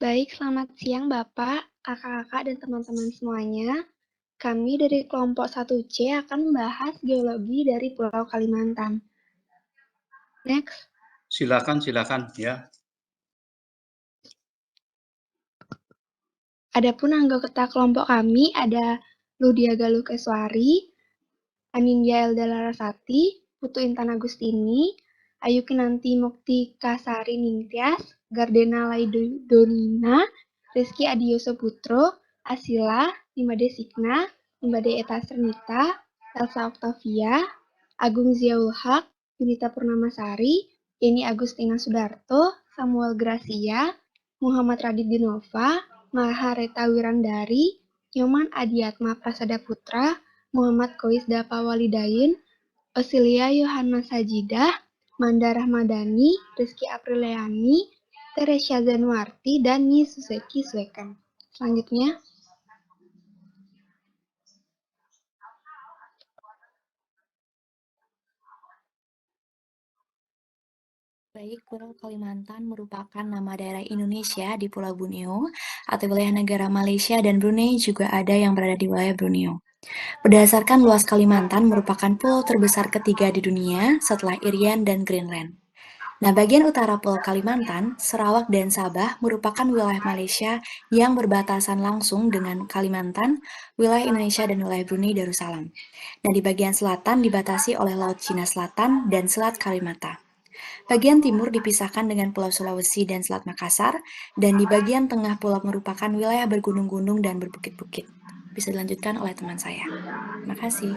Baik, selamat siang Bapak, Kakak-kakak, dan teman-teman semuanya. Kami dari kelompok 1C akan membahas geologi dari Pulau Kalimantan. Next. Silakan ya. Adapun anggota kelompok kami ada Ludia Galuh Keswari, Anindya Elda Larasati, Putu Intan Agustini, Ayu Kinanti Mukti Kasari Ningtyas, Gardena Laidonina, Rizky Adiyoso Putro, Asila, Nimade Signa, Nimade Eta Sernita, Elsa Octavia, Agung Ziaul Haq, Yunita Purnamasari, Yeni Agustina Sudarto, Samuel Gracia, Muhammad Radit Dinova, Mahareta Wirandari, Nyoman Adiatma Prasada Putra, Muhammad Kois Dapa Walidain, Osilia Yohana Sajidah, Manda Rahmadani, Rizky Apriliani, Teresia Zanuarti, dan Nyi Suseki Swekan. Selanjutnya, Baik, Pulau Kalimantan merupakan nama daerah Indonesia di Pulau Borneo atau wilayah negara Malaysia, dan Brunei juga ada yang berada di wilayah Borneo. Berdasarkan luas Kalimantan merupakan pulau terbesar ketiga di dunia setelah Irian dan Greenland. Nah, bagian utara Pulau Kalimantan, Sarawak dan Sabah merupakan wilayah Malaysia yang berbatasan langsung dengan Kalimantan, wilayah Indonesia, dan wilayah Brunei Darussalam. Nah, di bagian selatan dibatasi oleh Laut Cina Selatan dan Selat Kalimata. Bagian timur dipisahkan dengan Pulau Sulawesi dan Selat Makassar, dan di bagian tengah pulau merupakan wilayah bergunung-gunung dan berbukit-bukit. Bisa dilanjutkan oleh teman saya. Terima kasih.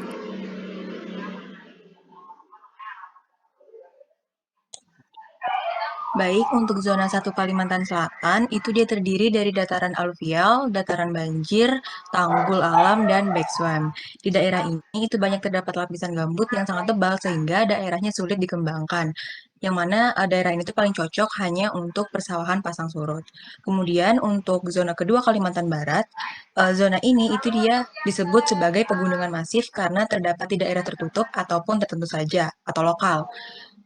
Baik, untuk zona 1 Kalimantan Selatan, itu dia terdiri dari dataran aluvial, dataran banjir, tanggul alam, dan backswamp. Di daerah ini itu banyak terdapat lapisan gambut yang sangat tebal sehingga daerahnya sulit dikembangkan. Yang mana daerah ini tuh paling cocok hanya untuk persawahan pasang surut. Kemudian untuk zona kedua Kalimantan Barat, zona ini itu dia disebut sebagai pegunungan masif karena terdapat di daerah tertutup ataupun tertentu saja atau lokal,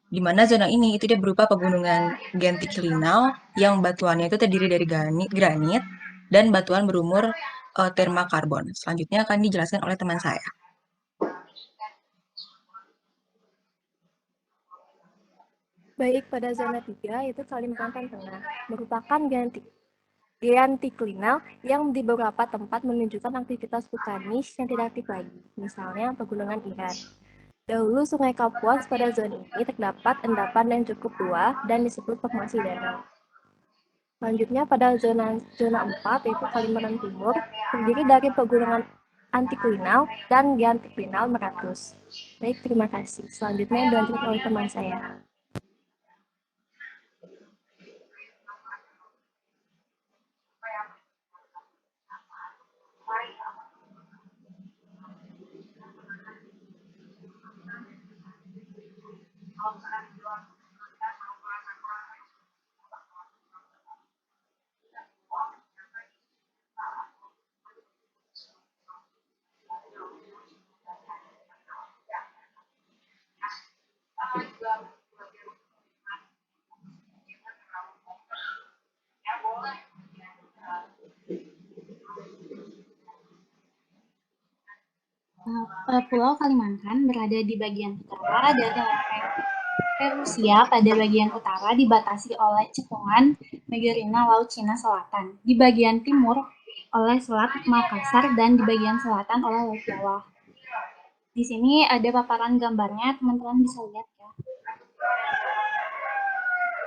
di mana zona ini itu dia berupa pegunungan gentiklinal yang batuannya itu terdiri dari granit dan batuan berumur termakarbon. Selanjutnya akan dijelaskan oleh teman saya. Baik, pada zona 3 yaitu Kalimantan Tengah, merupakan gentiklinal yang di beberapa tempat menunjukkan aktivitas vulkanis yang tidak aktif lagi, misalnya Pegunungan Iran. Dahulu Sungai Kapuas pada zona ini terdapat endapan yang cukup luas dan disebut formasi danau. Selanjutnya pada zona 4 yaitu Kalimantan Timur, terdiri dari pegunungan antiklinal dan geantiklinal meratus. Baik, terima kasih. Selanjutnya dilanjutkan oleh teman saya. Pulau Kalimantan berada di bagian utara dari lereng Rusia. Pada bagian utara dibatasi oleh cekungan Megerina Laut Cina Selatan, di bagian timur oleh Selat Makassar, dan di bagian selatan oleh Laut Jawa. Di sini ada paparan gambarnya, teman-teman bisa lihat ya.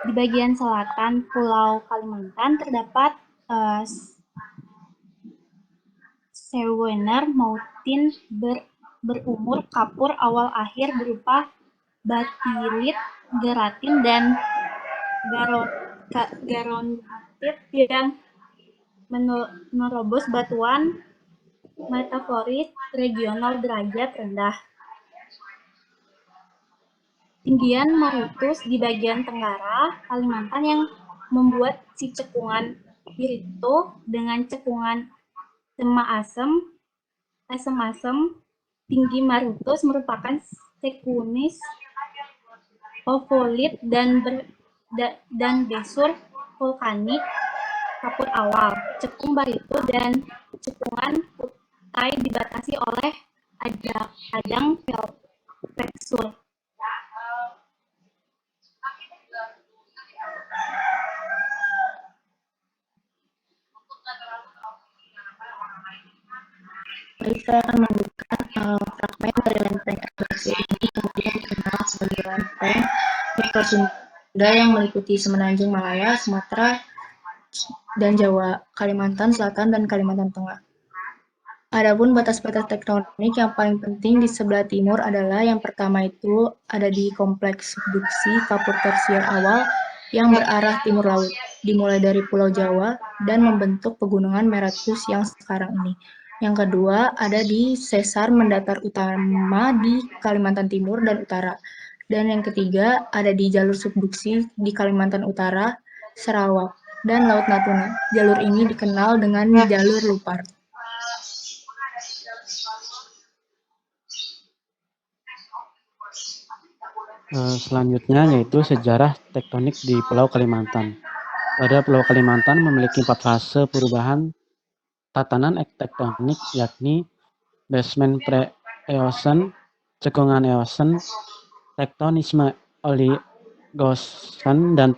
Di bagian selatan Pulau Kalimantan terdapat Sewener Mountain berumur kapur awal akhir berupa batilit, geratin, dan garotit yang menerobos batuan metaforit regional derajat rendah. Tinggian Marutus di bagian tenggara Kalimantan yang membuat si cekungan Birito dengan cekungan asem-asem tinggi Marutus merupakan sekunis ovolit dan besur vulkanik Kapur Awal, Cekung Barito, dan Cekungan Kutai dibatasi oleh Adang Velpexur. Baik, saya akan menunjukkan fragmen dari lempeng ekspresi ini, kemudian dikenal sebagai lempeng Victor Sunda yang meliputi Semenanjung Malaya, Sumatera, dan Jawa, Kalimantan Selatan, dan Kalimantan Tengah. Adapun batas-batas tektonik yang paling penting di sebelah timur adalah yang pertama itu ada di kompleks subduksi Kapur Tersier awal yang berarah timur laut, dimulai dari Pulau Jawa dan membentuk pegunungan Meratus yang sekarang ini. Yang kedua ada di sesar mendatar utama di Kalimantan Timur dan Utara. Dan yang ketiga ada di jalur subduksi di Kalimantan Utara, Sarawak, dan Laut Natuna. Jalur ini dikenal dengan jalur Lupar. Selanjutnya yaitu sejarah tektonik di Pulau Kalimantan. Pada Pulau Kalimantan memiliki 4 fase perubahan tatanan tektonik, yakni basement pre-Eocene, cekungan Eocene, tektonisme Oligocene, dan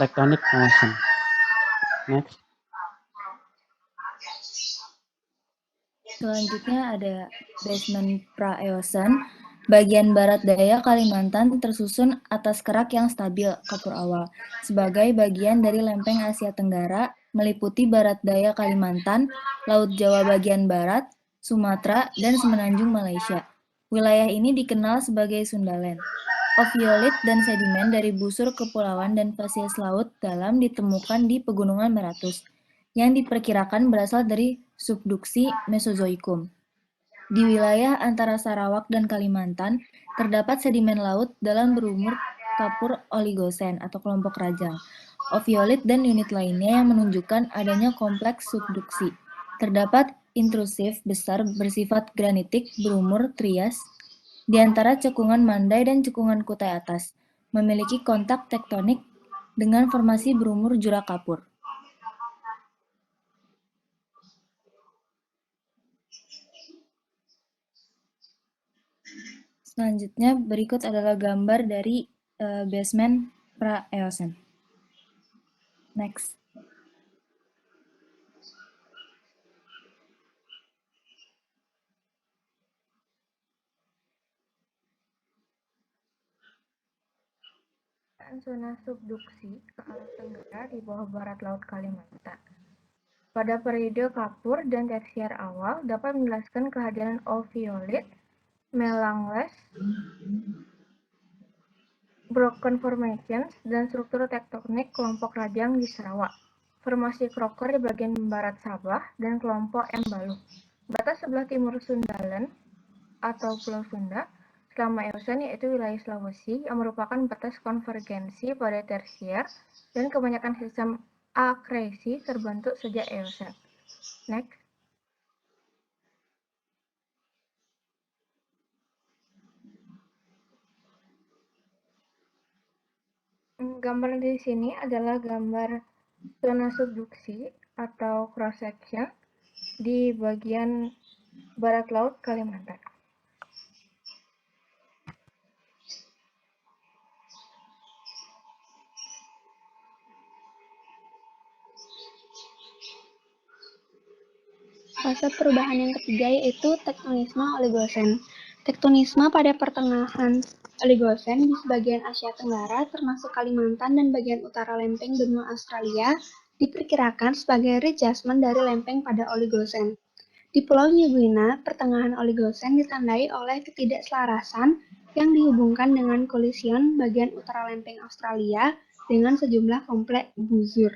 tektonik Eocene. Next. Selanjutnya ada basement pra-Eocene. Bagian barat daya Kalimantan tersusun atas kerak yang stabil, Kapur Awal, sebagai bagian dari lempeng Asia Tenggara, meliputi barat daya Kalimantan, Laut Jawa bagian barat, Sumatera, dan Semenanjung Malaysia. Wilayah ini dikenal sebagai Sundaland. Oviolit dan sedimen dari busur kepulauan dan spesies laut dalam ditemukan di Pegunungan Meratus, yang diperkirakan berasal dari subduksi Mesozoikum. Di wilayah antara Sarawak dan Kalimantan, terdapat sedimen laut dalam berumur Kapur Oligocene atau kelompok rajang, oviolit, dan unit lainnya yang menunjukkan adanya kompleks subduksi. Terdapat intrusif besar bersifat granitik berumur Trias di antara cekungan Mandai dan cekungan Kutai atas, memiliki kontak tektonik dengan formasi berumur Jura Kapur. Selanjutnya berikut adalah gambar dari basement pra-Eocene. Next. Zona subduksi ke arah tenggara di bawah barat laut Kalimantan. Pada periode Kapur dan Tersier awal dapat menjelaskan kehadiran oviolit, melanges, broken formations, dan struktur tektonik kelompok rajang di Sarawak, formasi Crocker di bagian barat Sabah, dan kelompok Embaluh. Batas sebelah timur Sundaland atau Pulau Sunda selama Eocene yaitu wilayah Sulawesi yang merupakan batas konvergensi pada Tersier, dan kebanyakan sistem akresi terbentuk sejak Eocene. Next. Gambar di sini adalah gambar zona subduksi atau cross section di bagian barat laut Kalimantan. Fase perubahan yang ketiga yaitu tektonisme Oligocene. Tektonisme pada pertengahan Oligocene di sebagian Asia Tenggara termasuk Kalimantan dan bagian utara lempeng benua Australia diperkirakan sebagai readjustment dari lempeng pada Oligocene. Di Pulau New Guinea, pertengahan Oligocene ditandai oleh ketidakselarasan yang dihubungkan dengan kolision bagian utara lempeng Australia dengan sejumlah kompleks buzur.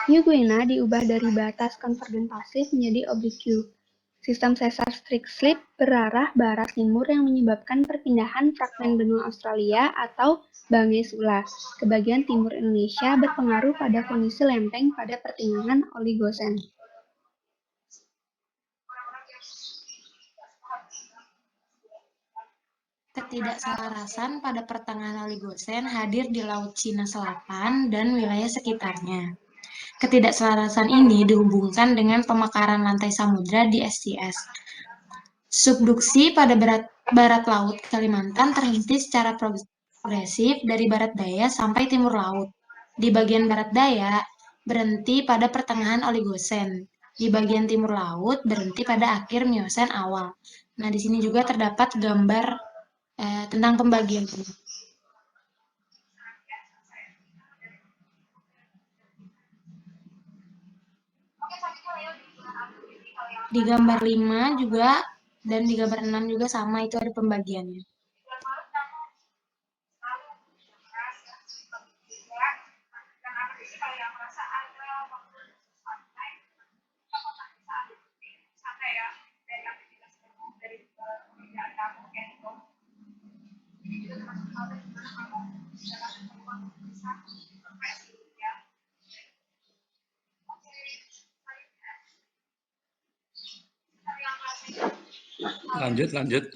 New Guinea diubah dari batas konvergen pasif menjadi oblique. Sistem sesar strict slip berarah barat-timur yang menyebabkan perpindahan fragmen benua Australia atau Banggai-Sula ke bagian timur Indonesia berpengaruh pada kondisi lempeng pada pertengahan Oligocene. Ketidakselarasan pada pertengahan Oligocene hadir di Laut Cina Selatan dan wilayah sekitarnya. Ketidakselarasan ini dihubungkan dengan pemekaran lantai samudra di STS. Subduksi pada barat laut Kalimantan terhenti secara progresif dari barat daya sampai timur laut. Di bagian barat daya berhenti pada pertengahan Oligosen. Di bagian timur laut berhenti pada akhir Miosen awal. Nah, di sini juga terdapat gambar tentang pembagian ini. Di gambar 5 juga dan di gambar 6 juga sama, itu ada pembagiannya. Lanjut.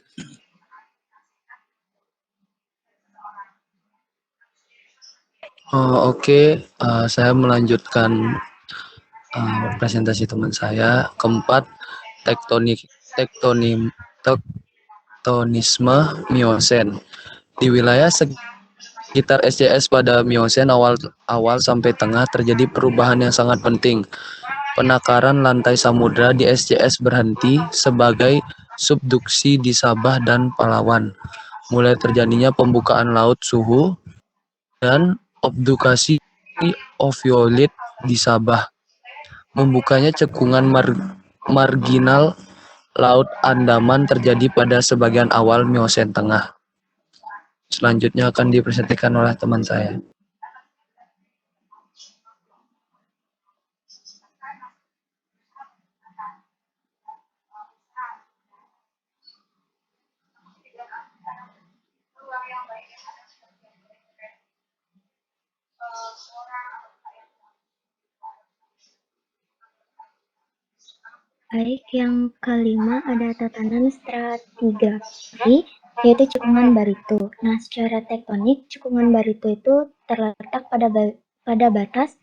Oke, saya melanjutkan presentasi teman saya. Keempat, tektonisme Miosen. Di wilayah sekitar SCS pada Miosen awal sampai tengah terjadi perubahan yang sangat penting. Penakaran lantai samudra di SCS berhenti sebagai subduksi di Sabah dan Palawan. Mulai terjadinya pembukaan laut suhu dan obdukasi oviolit di Sabah. Membukanya cekungan marginal Laut Andaman terjadi pada sebagian awal Miosen Tengah. Selanjutnya akan dipresentasikan oleh teman saya. Baik, yang kelima ada tatanan stratigrafi, yaitu cekungan barito. Nah, secara tektonik, cekungan barito itu terletak pada batas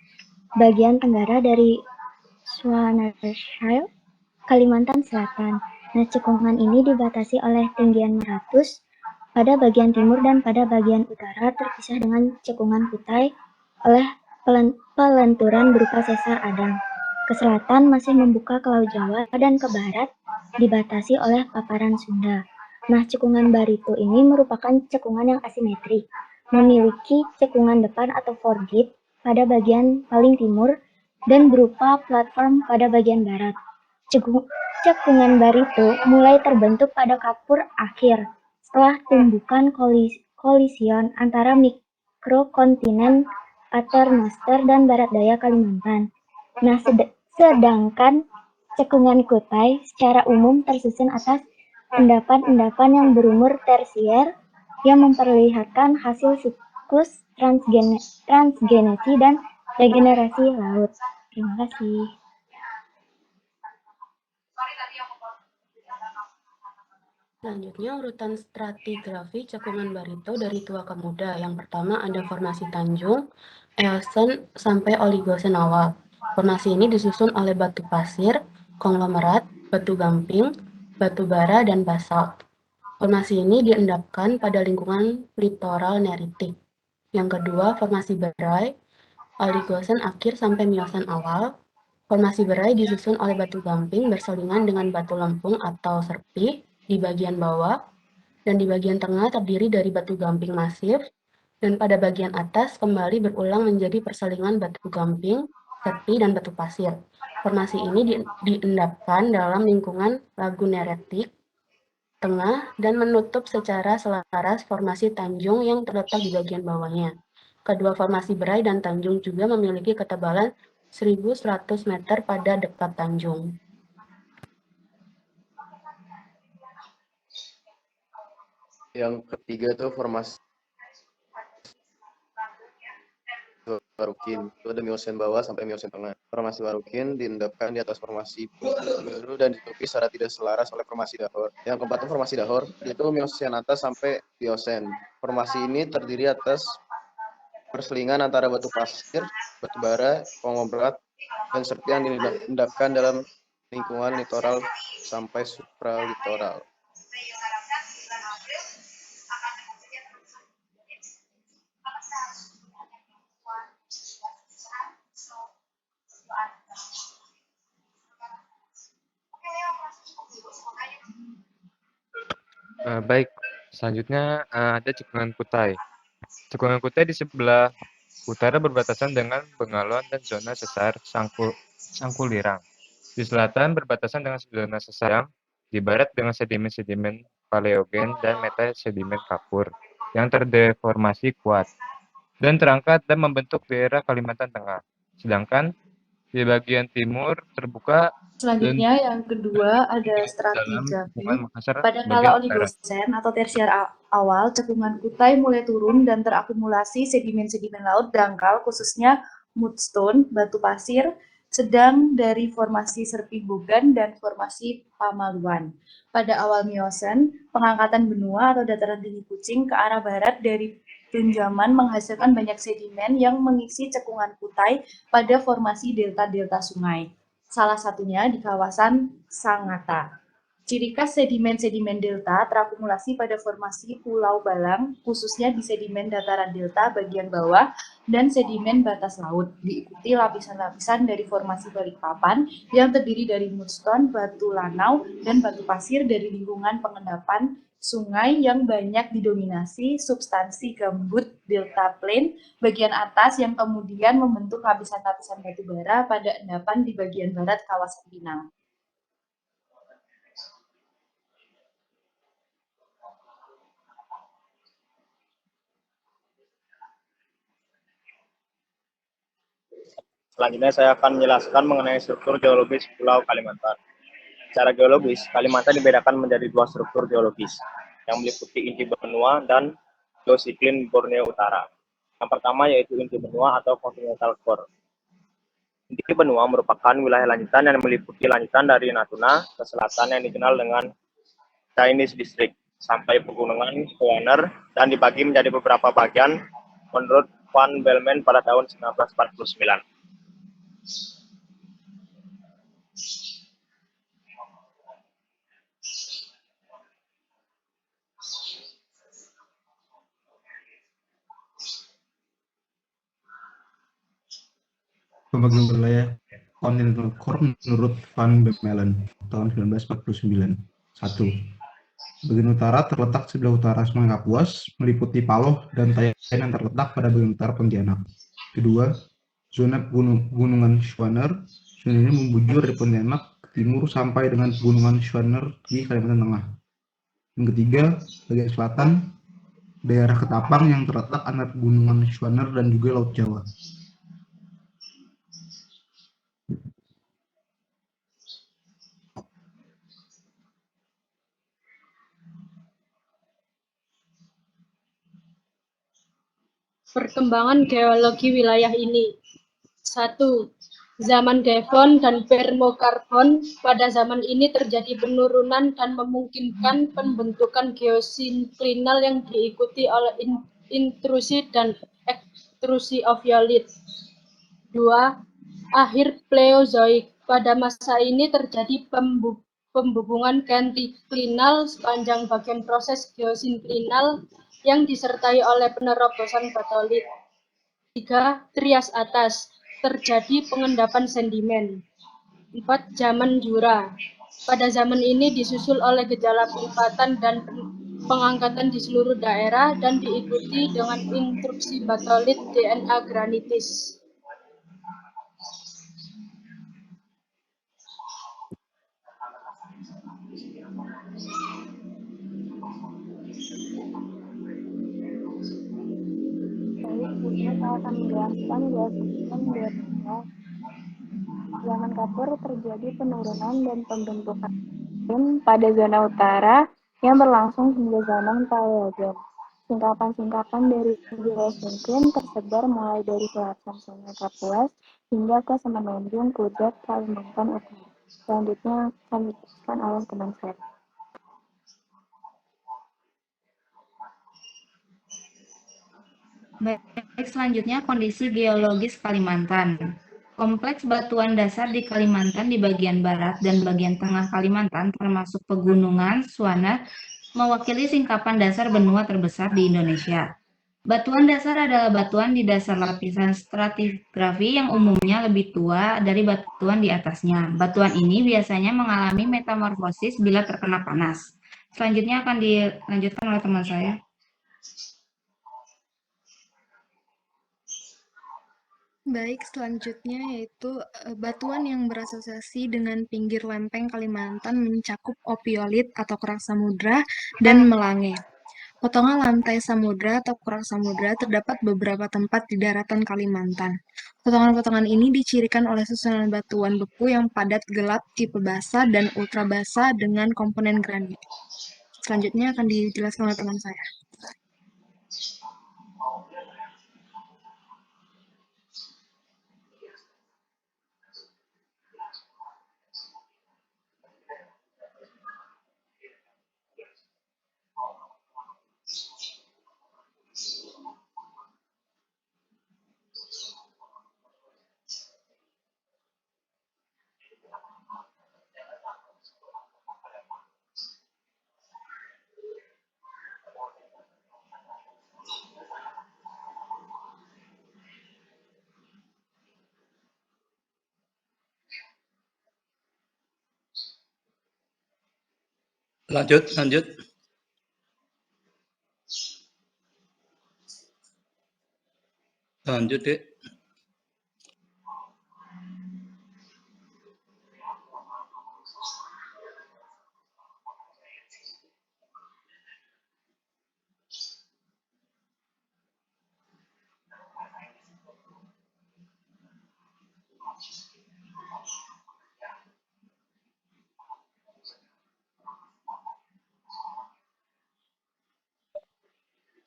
bagian tenggara dari Swanershield, Kalimantan Selatan. Nah, cekungan ini dibatasi oleh tinggian Meratus pada bagian timur dan pada bagian utara terpisah dengan cekungan Kutai oleh pelenturan berupa sesar Adang. Ke selatan masih membuka ke Laut Jawa dan ke barat dibatasi oleh paparan Sunda. Nah, cekungan barito ini merupakan cekungan yang asimetrik, memiliki cekungan depan atau foregate pada bagian paling timur dan berupa platform pada bagian barat. Cekungan barito mulai terbentuk pada kapur akhir setelah tumbukan kolision antara mikrokontinen Paternoster dan barat daya Kalimantan. Nah, sedangkan cekungan Kutai secara umum tersusun atas endapan-endapan yang berumur tersier yang memperlihatkan hasil siklus transgenesi dan regenerasi laut. Terima kasih. Selanjutnya urutan stratigrafi cekungan barito dari tua ke muda. Yang pertama ada formasi Tanjung, Eosen sampai Oligosen awal. Formasi ini disusun oleh batu pasir, konglomerat, batu gamping, batu bara, dan basalt. Formasi ini diendapkan pada lingkungan litoral neritik. Yang kedua, formasi berai, Oligosen akhir sampai Miosen awal. Formasi berai disusun oleh batu gamping berselingan dengan batu lempung atau serpih di bagian bawah, dan di bagian tengah terdiri dari batu gamping masif, dan pada bagian atas kembali berulang menjadi perselingan batu gamping, serpih, dan batu pasir. Formasi ini diendapkan dalam lingkungan Lagu Neretik tengah dan menutup secara selaras formasi Tanjung yang terletak di bagian bawahnya. Kedua formasi berai dan Tanjung juga memiliki ketebalan 1.100 meter pada dekat Tanjung. Yang ketiga itu formasi Warukin. Itu ada Miosen bawah sampai Miosen tengah. Formasi Warukin diendapkan di atas formasi baru dan ditutupi secara tidak selaras oleh formasi Dahor. Yang keempat itu formasi Dahor, yaitu Miosen atas sampai Miosen. Formasi ini terdiri atas perselingan antara batu pasir, batu bara, konglomerat, dan seperti yang diendapkan dalam lingkungan litoral sampai supralitoral. Baik, selanjutnya ada cekungan Kutai. Cekungan Kutai di sebelah utara berbatasan dengan Bengalon dan zona sesar Sangkulirang. Di selatan berbatasan dengan zona sesar, di barat dengan sedimen-sedimen paleogen dan metasedimen kapur yang terdeformasi kuat dan terangkat dan membentuk daerah Kalimantan Tengah. Sedangkan di bagian timur terbuka Selanjutnya yang kedua ada dalam stratigrafi. cekungan Makassar Pada bagian kala utara. Oligosen atau tersier awal, cekungan Kutai mulai turun dan terakumulasi sedimen-sedimen laut dangkal khususnya mudstone, batu pasir, sedang dari formasi Serpibogan dan formasi Pamaluan. Pada awal Miosen, pengangkatan benua atau dataran tinggi Kucing ke arah barat dari Tunjaman menghasilkan banyak sedimen yang mengisi cekungan Kutai pada formasi delta-delta sungai. Salah satunya di kawasan Sangatta. Ciri khas sedimen-sedimen delta terakumulasi pada formasi Pulau Balang, khususnya di sedimen dataran delta bagian bawah dan sedimen batas laut, diikuti lapisan-lapisan dari formasi Balikpapan yang terdiri dari mudstone, batu lanau, dan batu pasir dari lingkungan pengendapan sungai yang banyak didominasi substansi gambut delta plain bagian atas yang kemudian membentuk lapisan-lapisan batu bara pada endapan di bagian barat kawasan Pinang. Selanjutnya saya akan menjelaskan mengenai struktur geologis Pulau Kalimantan. Secara geologis, Kalimantan dibedakan menjadi dua struktur geologis yang meliputi inti benua dan geosiklin Borneo Utara. Yang pertama yaitu inti benua atau continental core. Inti benua merupakan wilayah lanjutan yang meliputi lanjutan dari Natuna ke selatan yang dikenal dengan Chinese District sampai pegunungan Schwaner dan dibagi menjadi beberapa bagian menurut Van Belmen pada tahun 1949. Pembagian wilayah Continental Core menurut Van Bemmelen tahun 1949. 1. Bagian utara terletak sebelah utara Sungai Kapuas, meliputi Paloh dan Tayan yang terletak pada bagian utara Pontianak. Kedua, zona pegunungan Schwaner. Zona ini membujur dari Pontianak ke timur sampai dengan pegunungan Schwaner di Kalimantan Tengah. Yang ketiga, bagian selatan, daerah Ketapang yang terletak antara pegunungan Schwaner dan juga Laut Jawa. Perkembangan geologi wilayah ini. 1. Zaman Devon dan Permokarbon. Pada zaman ini terjadi penurunan dan memungkinkan pembentukan geosinklinal yang diikuti oleh intrusi dan ekstrusi oviolit. 2. Akhir Pleozoik. Pada masa ini terjadi pembubungan kantiklinal sepanjang bagian proses geosinklinal yang disertai oleh penerobosan batolit. 3. Trias atas. Terjadi pengendapan sedimen. 4. Zaman Jura. Pada zaman ini disusul oleh gejala pelipatan dan pengangkatan di seluruh daerah dan diikuti dengan intruksi batolit DNA granitis. Baik, di sini saya akan menjelaskan geosistem Borneo. Zaman Kapur terjadi penurunan dan pembentukan pada zona utara yang berlangsung hingga zaman Paleogen. Singkapan-singkapan dari geosinkline tersebar mulai dari selatan Sungai Kapuas hingga ke Semenanjung Kudat, Kalimantan Utara. Selanjutnya kami jelaskan oleh teman saya. Baik, selanjutnya kondisi geologis Kalimantan. Kompleks batuan dasar di Kalimantan di bagian barat dan bagian tengah Kalimantan termasuk pegunungan Suana mewakili singkapan dasar benua terbesar di Indonesia. Batuan dasar adalah batuan di dasar lapisan stratigrafi yang umumnya lebih tua dari batuan di atasnya. Batuan ini biasanya mengalami metamorfosis bila terkena panas. Selanjutnya akan dilanjutkan oleh teman saya. Baik, selanjutnya yaitu batuan yang berasosiasi dengan pinggir lempeng Kalimantan mencakup opiolit atau kerak samudra dan melange. Potongan lantai samudra atau kerak samudra terdapat beberapa tempat di daratan Kalimantan. Potongan-potongan ini dicirikan oleh susunan batuan beku yang padat gelap tipe basa dan ultra basa dengan komponen granit. Selanjutnya akan dijelaskan oleh teman saya. Lanjut. Lanjut, Dek.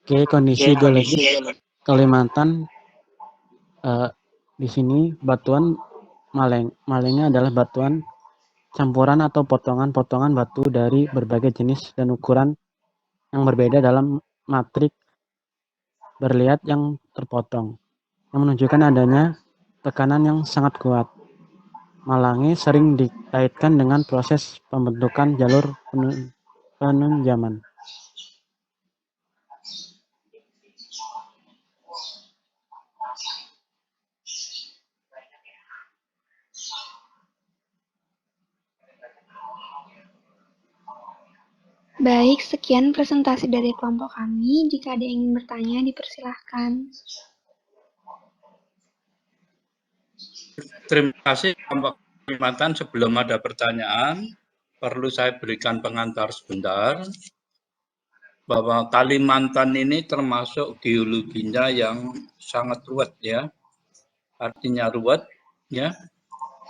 Oke, kondisi geologis Kalimantan di sini batuan malengnya adalah batuan campuran atau potongan-potongan batu dari berbagai jenis dan ukuran yang berbeda dalam matrik berliat yang terpotong, yang menunjukkan adanya tekanan yang sangat kuat. Malange sering dikaitkan dengan proses pembentukan jalur penunjaman. Baik, sekian presentasi dari kelompok kami. Jika ada yang ingin bertanya, dipersilahkan. Terima kasih kelompok Kalimantan. Sebelum ada pertanyaan, perlu saya berikan pengantar sebentar bahwa Kalimantan ini termasuk geologinya yang sangat ruwet ya. Artinya ruwet ya.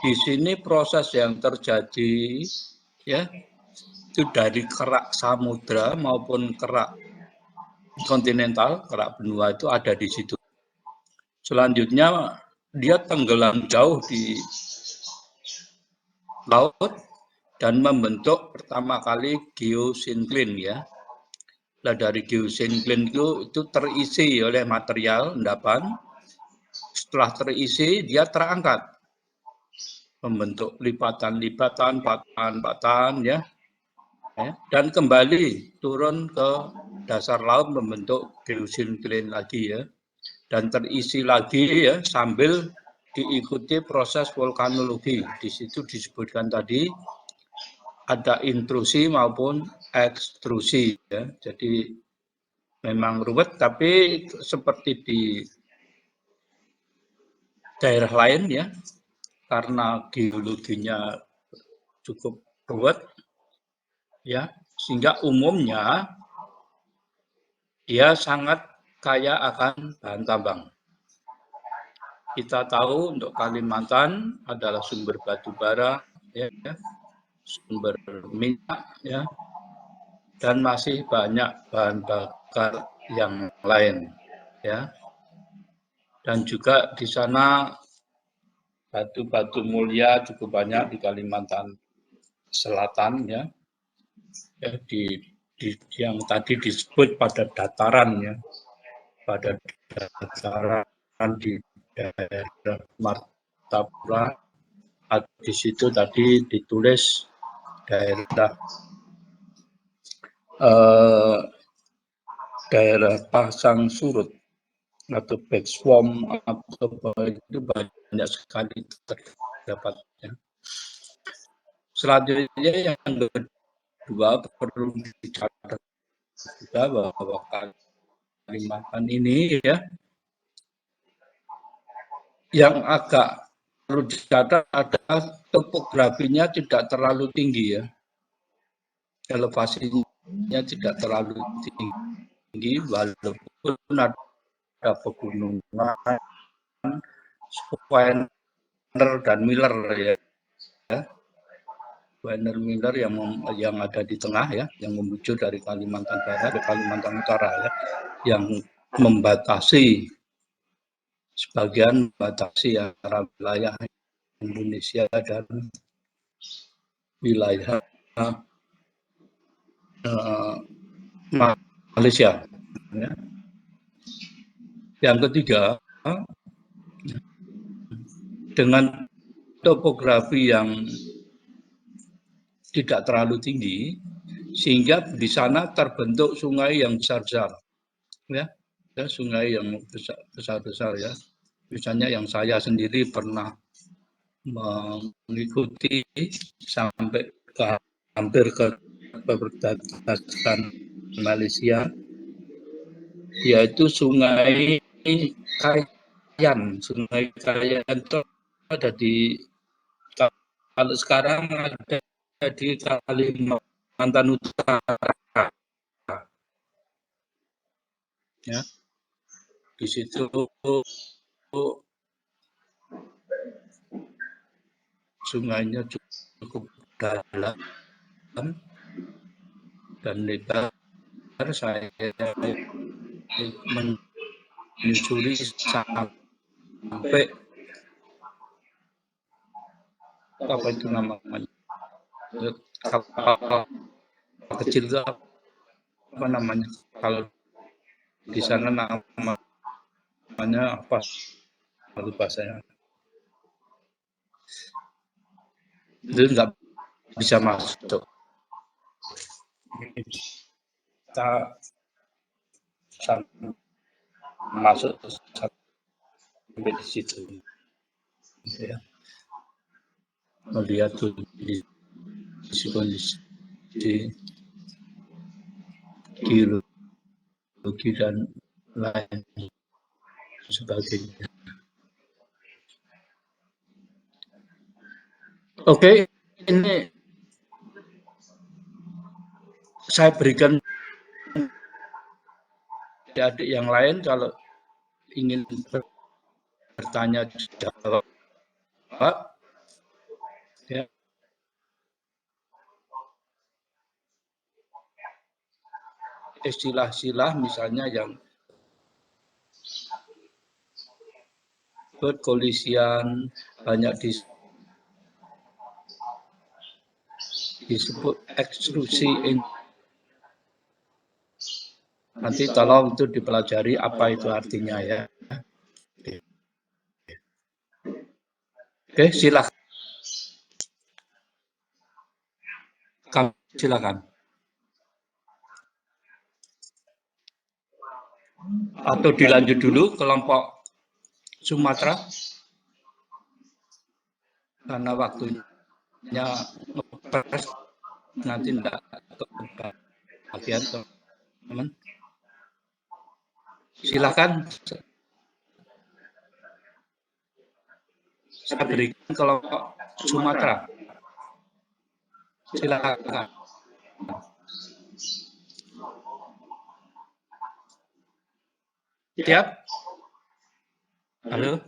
Di sini proses yang terjadi ya itu dari kerak samudra maupun kerak kontinental, kerak benua itu ada di situ. Selanjutnya dia tenggelam jauh di laut dan membentuk pertama kali geosinkline ya. Nah, dari geosinkline itu terisi oleh material endapan. Setelah terisi dia terangkat, membentuk lipatan-lipatan, patahan-patahan ya, dan kembali turun ke dasar laut membentuk geosinkline lagi ya, dan terisi lagi ya sambil diikuti proses vulkanologi. Di situ disebutkan tadi ada intrusi maupun ekstrusi ya. Jadi memang ruwet, tapi seperti di daerah lain ya, karena geologinya cukup ruwet ya, sehingga umumnya dia sangat kaya akan bahan tambang. Kita tahu untuk Kalimantan adalah sumber batu bara ya, sumber minyak ya, dan masih banyak bahan bakar yang lain ya. Dan juga di sana batu-batu mulia cukup banyak di Kalimantan Selatan ya, yang tadi disebut pada dataran ya, pada dataran di daerah Tapra. Di situ tadi ditulis daerah pasang surut atau backswarm atau itu banyak sekali terdapatnya. Selanjutnya yang kedua perlu dicatat juga bahwa Kalimantan ini ya yang agak perlu dicatat adalah topografinya tidak terlalu tinggi ya, elevasinya tidak terlalu tinggi walaupun ada pegunungan Schwaner dan Miller ya. Schwaner Miller yang ada di tengah ya, yang menuju dari Kalimantan Barat ke Kalimantan Utara ya, yang membatasi sebagian batasi antara wilayah Indonesia dan wilayah Malaysia. Ya. Yang ketiga, dengan topografi yang tidak terlalu tinggi, sehingga di sana terbentuk sungai yang besar-besar, ya, sungai yang besar-besar ya. Misalnya yang saya sendiri pernah mengikuti sampai hampir ke perbatasan Malaysia, yaitu Sungai Kayan. Sungai Kayan itu ada di, kalau sekarang ada di Kalimantan Utara. Ya, di situ sungainya cukup dalam dan lebar. Saya menyusuri sampai apa itu namanya, kapal kecil itu apa namanya, kalau di sana namanya apa, lupa saya. Itu nggak bisa masuk. Kita masuk sampai di situ ya, melihat kondisi geologi dan lain sebagainya. Oke, ini saya berikan adik yang lain kalau ingin bertanya jawab ya. Istilah-istilah misalnya yang berkolisian banyak disebut ekstrusi. Nanti tolong itu dipelajari apa itu artinya ya. Oke, silakan. Silakan. Atau dilanjut dulu kelompok Sumatera karena waktunya ngepres nanti enggak kebagian teman. Silakan. Saya berikan kelompok Sumatera. Silakan. Siap? Halo?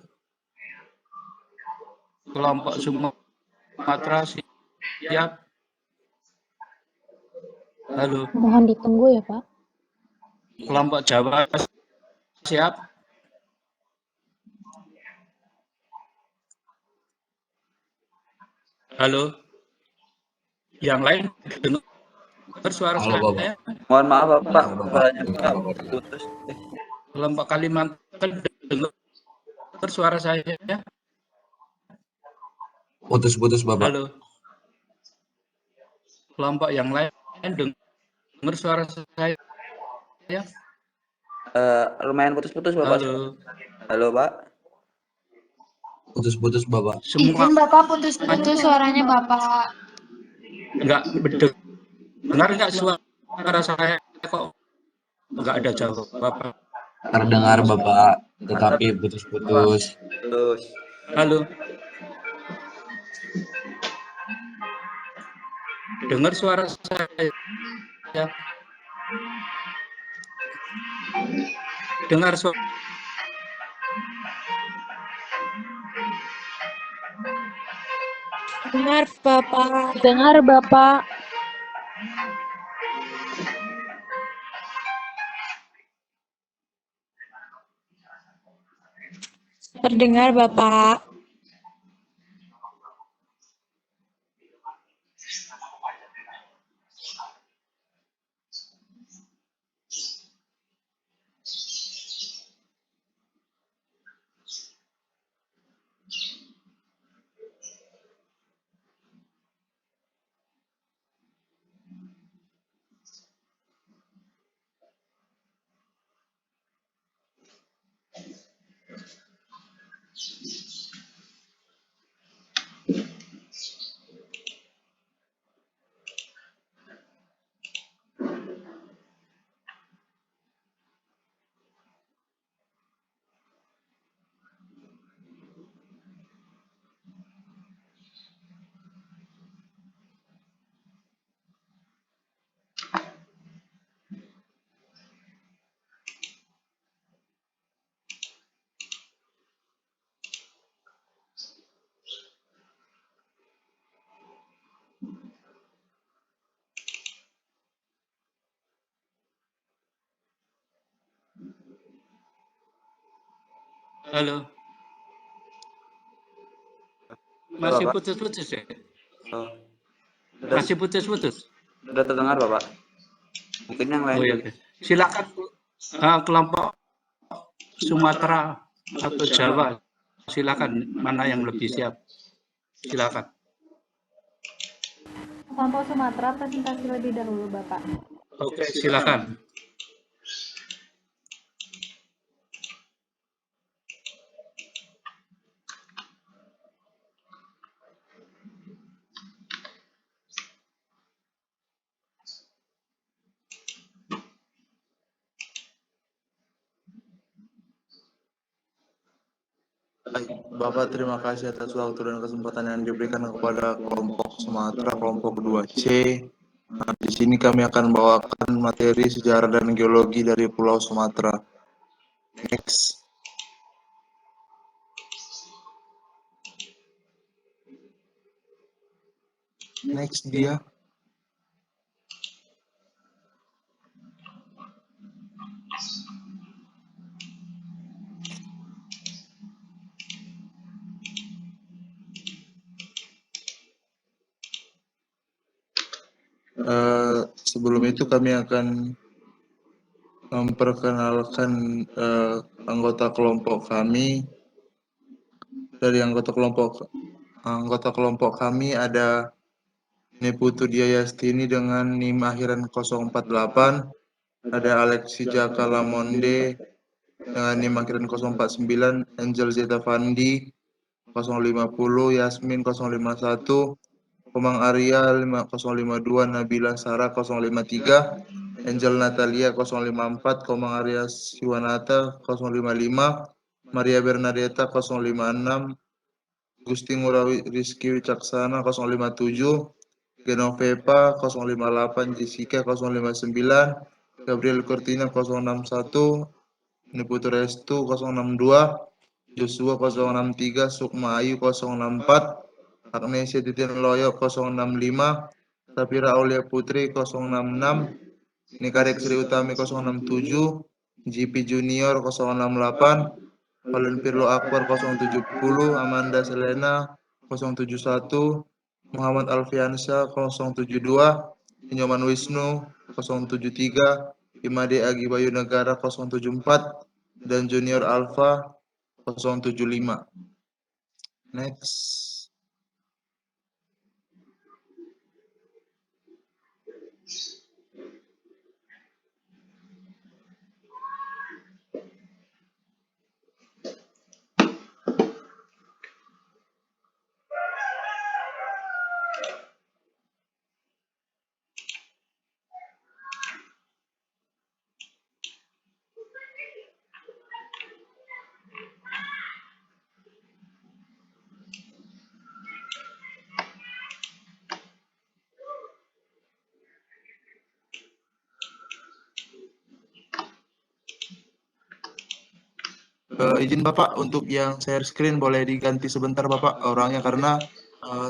Kelompok Sumatera siap? Halo? Mohon ditunggu ya, Pak. Kelompok Jawa siap? Halo? Yang lain dengar suara saya? Mohon maaf Pak, suaranya putus. Kelompok Kalimantan dengar suara saya ya? Putus-putus Bapak. Halo. Kelompok yang lain dengar suara saya? Lumayan putus-putus Bapak. Halo. Halo Pak. Putus-putus Bapak. Izin Bapak putus-putus suaranya Bapak. Enggak dengar enggak suara saya kok enggak ada jawaban. Terdengar Bapak, tetapi putus-putus. Halo. Dengar suara saya? Dengar suara. Dengar Bapak. Dengar Bapak. Terdengar Bapak. Halo. Masih putus-putus ya? Masih putus-putus. Sudah terdengar Bapak. Mungkin yang lain. Oh, iya. Silakan kelompok Sumatera atau Jawa. Silakan mana yang lebih siap. Silakan. Kelompok Sumatera presentasi lebih dahulu, Bapak. Oke, silakan. Bapak, terima kasih atas waktu dan kesempatan yang diberikan kepada kelompok Sumatera, kelompok 2C. Nah, di sini kami akan bawakan materi sejarah dan geologi dari Pulau Sumatera. Next. Next dia. Sebelum itu kami akan memperkenalkan anggota kelompok kami. Dari anggota kelompok kami ada Neputu Diayastini dengan NIM akhiran 048, ada Alexi Jaka Lamonde dengan NIM akhiran 049, Angel Zeta Fandi 050, Yasmin 051, Komang Arya 052, Nabila Sarah 053, Angel Natalia 054, Komang Arya Siwanata 055, Maria Bernadetta 056, Gusti Ngurawi Rizky Wicaksana 057, Genovepa 058, Jessica 059, Gabriel Cortina 061, Niputu Restu 062, Joshua 063, Sukma Ayu 064, Agnesia Titin Loyo 065, Safira Aulia Putri 066, Nikarek Sri Utami 067, GP Junior 068, Valen Pirlo Akbar 070, Amanda Selena 071, Muhammad Alfiansyah 072, Inyoman Wisnu 073, Imade Agi Bayu Negara 074, dan Junior Alpha 075. Next. Izin Bapak untuk yang share screen boleh diganti sebentar Bapak orangnya karena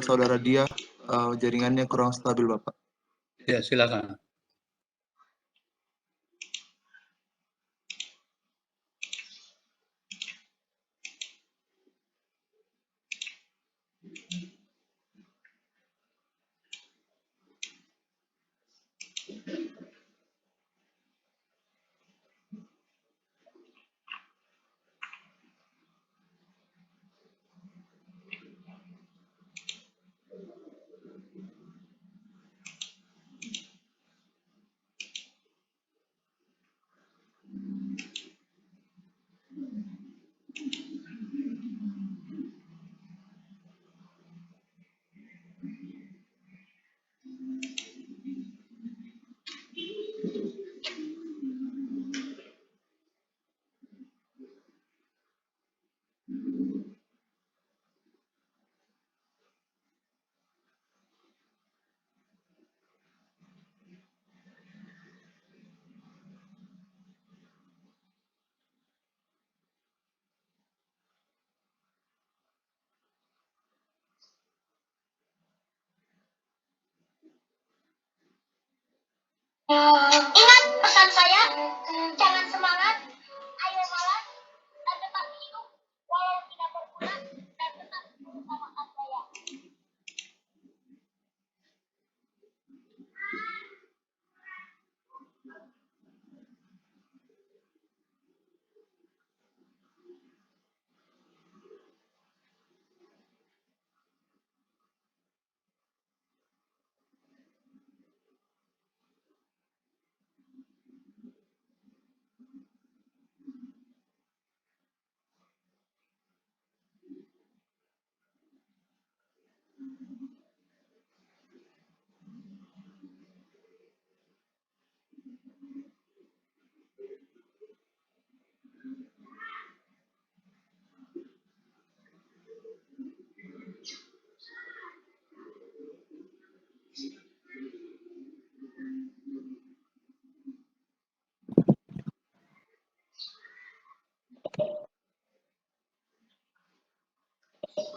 saudara dia jaringannya kurang stabil Bapak. Ya, silakan. Ingat pesan saya, jangan semangat, ayo malas, dan tetap hidup walau tidak berguna dan tetap bersama saya.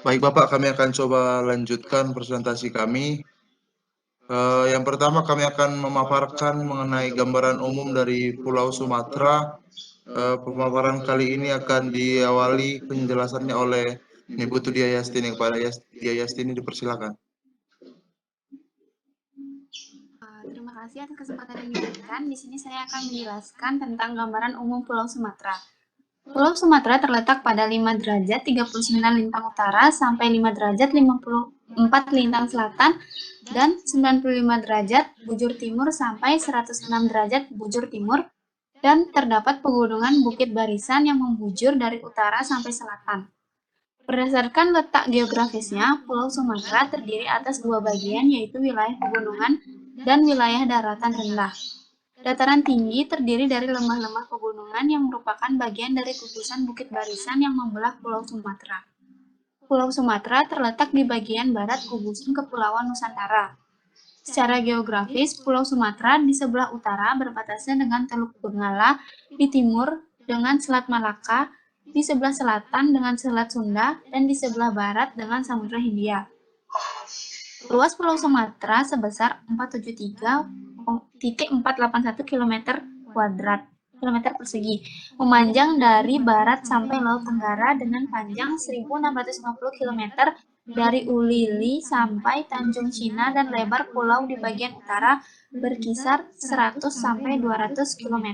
Baik Bapak, kami akan coba lanjutkan presentasi kami. Yang pertama kami akan memaparkan mengenai gambaran umum dari Pulau Sumatera. Pemaparan kali ini akan diawali penjelasannya oleh Ibu Tudia Yastini. Kepada Dia Yastini dipersilakan. Terima kasih atas kesempatan yang diberikan. Di sini saya akan menjelaskan tentang gambaran umum Pulau Sumatera. Pulau Sumatera terletak pada 5 derajat 39 lintang utara sampai 5 derajat 54 lintang selatan dan 95 derajat bujur timur sampai 106 derajat bujur timur, dan terdapat pegunungan bukit barisan yang membujur dari utara sampai selatan. Berdasarkan letak geografisnya, Pulau Sumatera terdiri atas dua bagian, yaitu wilayah pegunungan dan wilayah daratan rendah. Dataran tinggi terdiri dari lembah-lembah pegunungan yang merupakan bagian dari gugusan bukit barisan yang membelah Pulau Sumatera. Pulau Sumatera terletak di bagian barat gugusan Kepulauan Nusantara. Secara geografis, Pulau Sumatera di sebelah utara berbatasan dengan Teluk Bengawan, di timur dengan Selat Malaka, di sebelah selatan dengan Selat Sunda, dan di sebelah barat dengan Samudra Hindia. Luas Pulau Sumatera sebesar 473,481 km², kilometer persegi, memanjang dari barat sampai Laut Tenggara dengan panjang 1.650 km dari Ulili sampai Tanjung Cina, dan lebar pulau di bagian utara berkisar 100 sampai 200 km.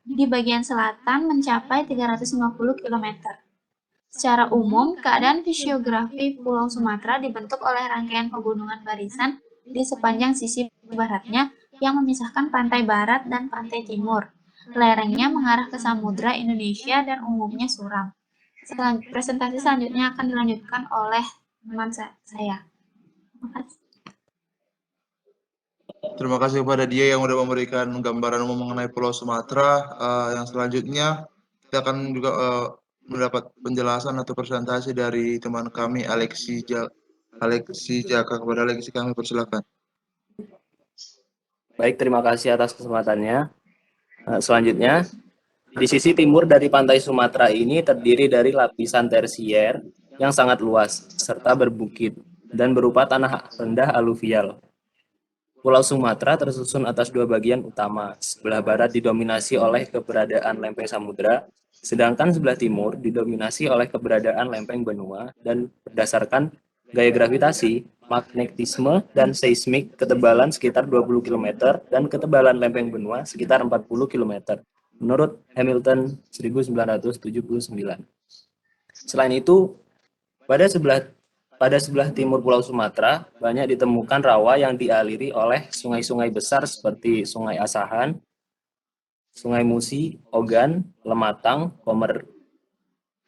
Di bagian selatan mencapai 350 km. Secara umum, keadaan fisiografi Pulau Sumatera dibentuk oleh rangkaian pegunungan barisan di sepanjang sisi baratnya yang memisahkan pantai barat dan pantai timur. Lerengnya mengarah ke Samudra Indonesia dan umumnya suram. Presentasi selanjutnya akan dilanjutkan oleh teman saya. Terima kasih kepada dia yang sudah memberikan gambaran umum mengenai Pulau Sumatera. Yang selanjutnya kita akan juga mendapat penjelasan atau presentasi dari teman kami Alexi Jaka. Kepada Alexi kami persilakan. Baik, terima kasih atas kesempatannya. Selanjutnya, Di sisi timur dari pantai Sumatera ini terdiri dari lapisan tersier yang sangat luas, serta berbukit, dan berupa tanah rendah aluvial. Pulau Sumatera tersusun atas dua bagian utama. Sebelah barat didominasi oleh keberadaan lempeng samudra, sedangkan sebelah timur didominasi oleh keberadaan lempeng benua dan berdasarkan gaya gravitasi, magnetisme, dan seismik ketebalan sekitar 20 km dan ketebalan lempeng benua sekitar 40 km. Menurut Hamilton 1979. Selain itu, pada sebelah timur Pulau Sumatera, banyak ditemukan rawa yang dialiri oleh sungai-sungai besar seperti Sungai Asahan, Sungai Musi, Ogan, Lematang, Komer,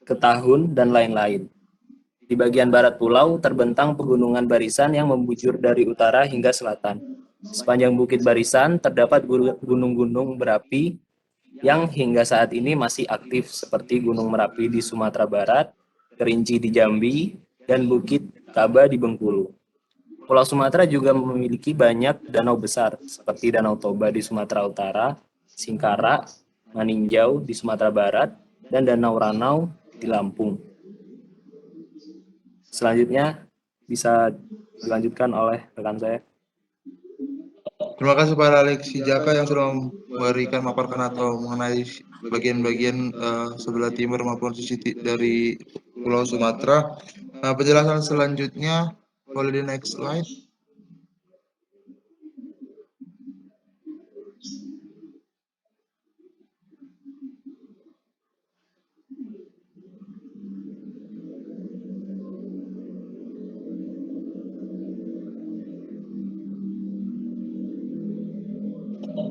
Ketahun, dan lain-lain. Di bagian barat pulau terbentang pegunungan barisan yang membujur dari utara hingga selatan. Sepanjang Bukit Barisan terdapat gunung-gunung berapi yang hingga saat ini masih aktif seperti Gunung Merapi di Sumatera Barat, Kerinci di Jambi, dan Bukit Kaba di Bengkulu. Pulau Sumatera juga memiliki banyak danau besar seperti Danau Toba di Sumatera Utara, Singkara, Maninjau di Sumatera Barat, dan Danau Ranau di Lampung. Selanjutnya bisa dilanjutkan oleh rekan saya. Terima kasih pada Alexi Jaka yang sudah memberikan maparkan atau mengenai bagian-bagian sebelah timur maupun sisi dari Pulau Sumatera. Nah, penjelasan selanjutnya, boleh di next slide.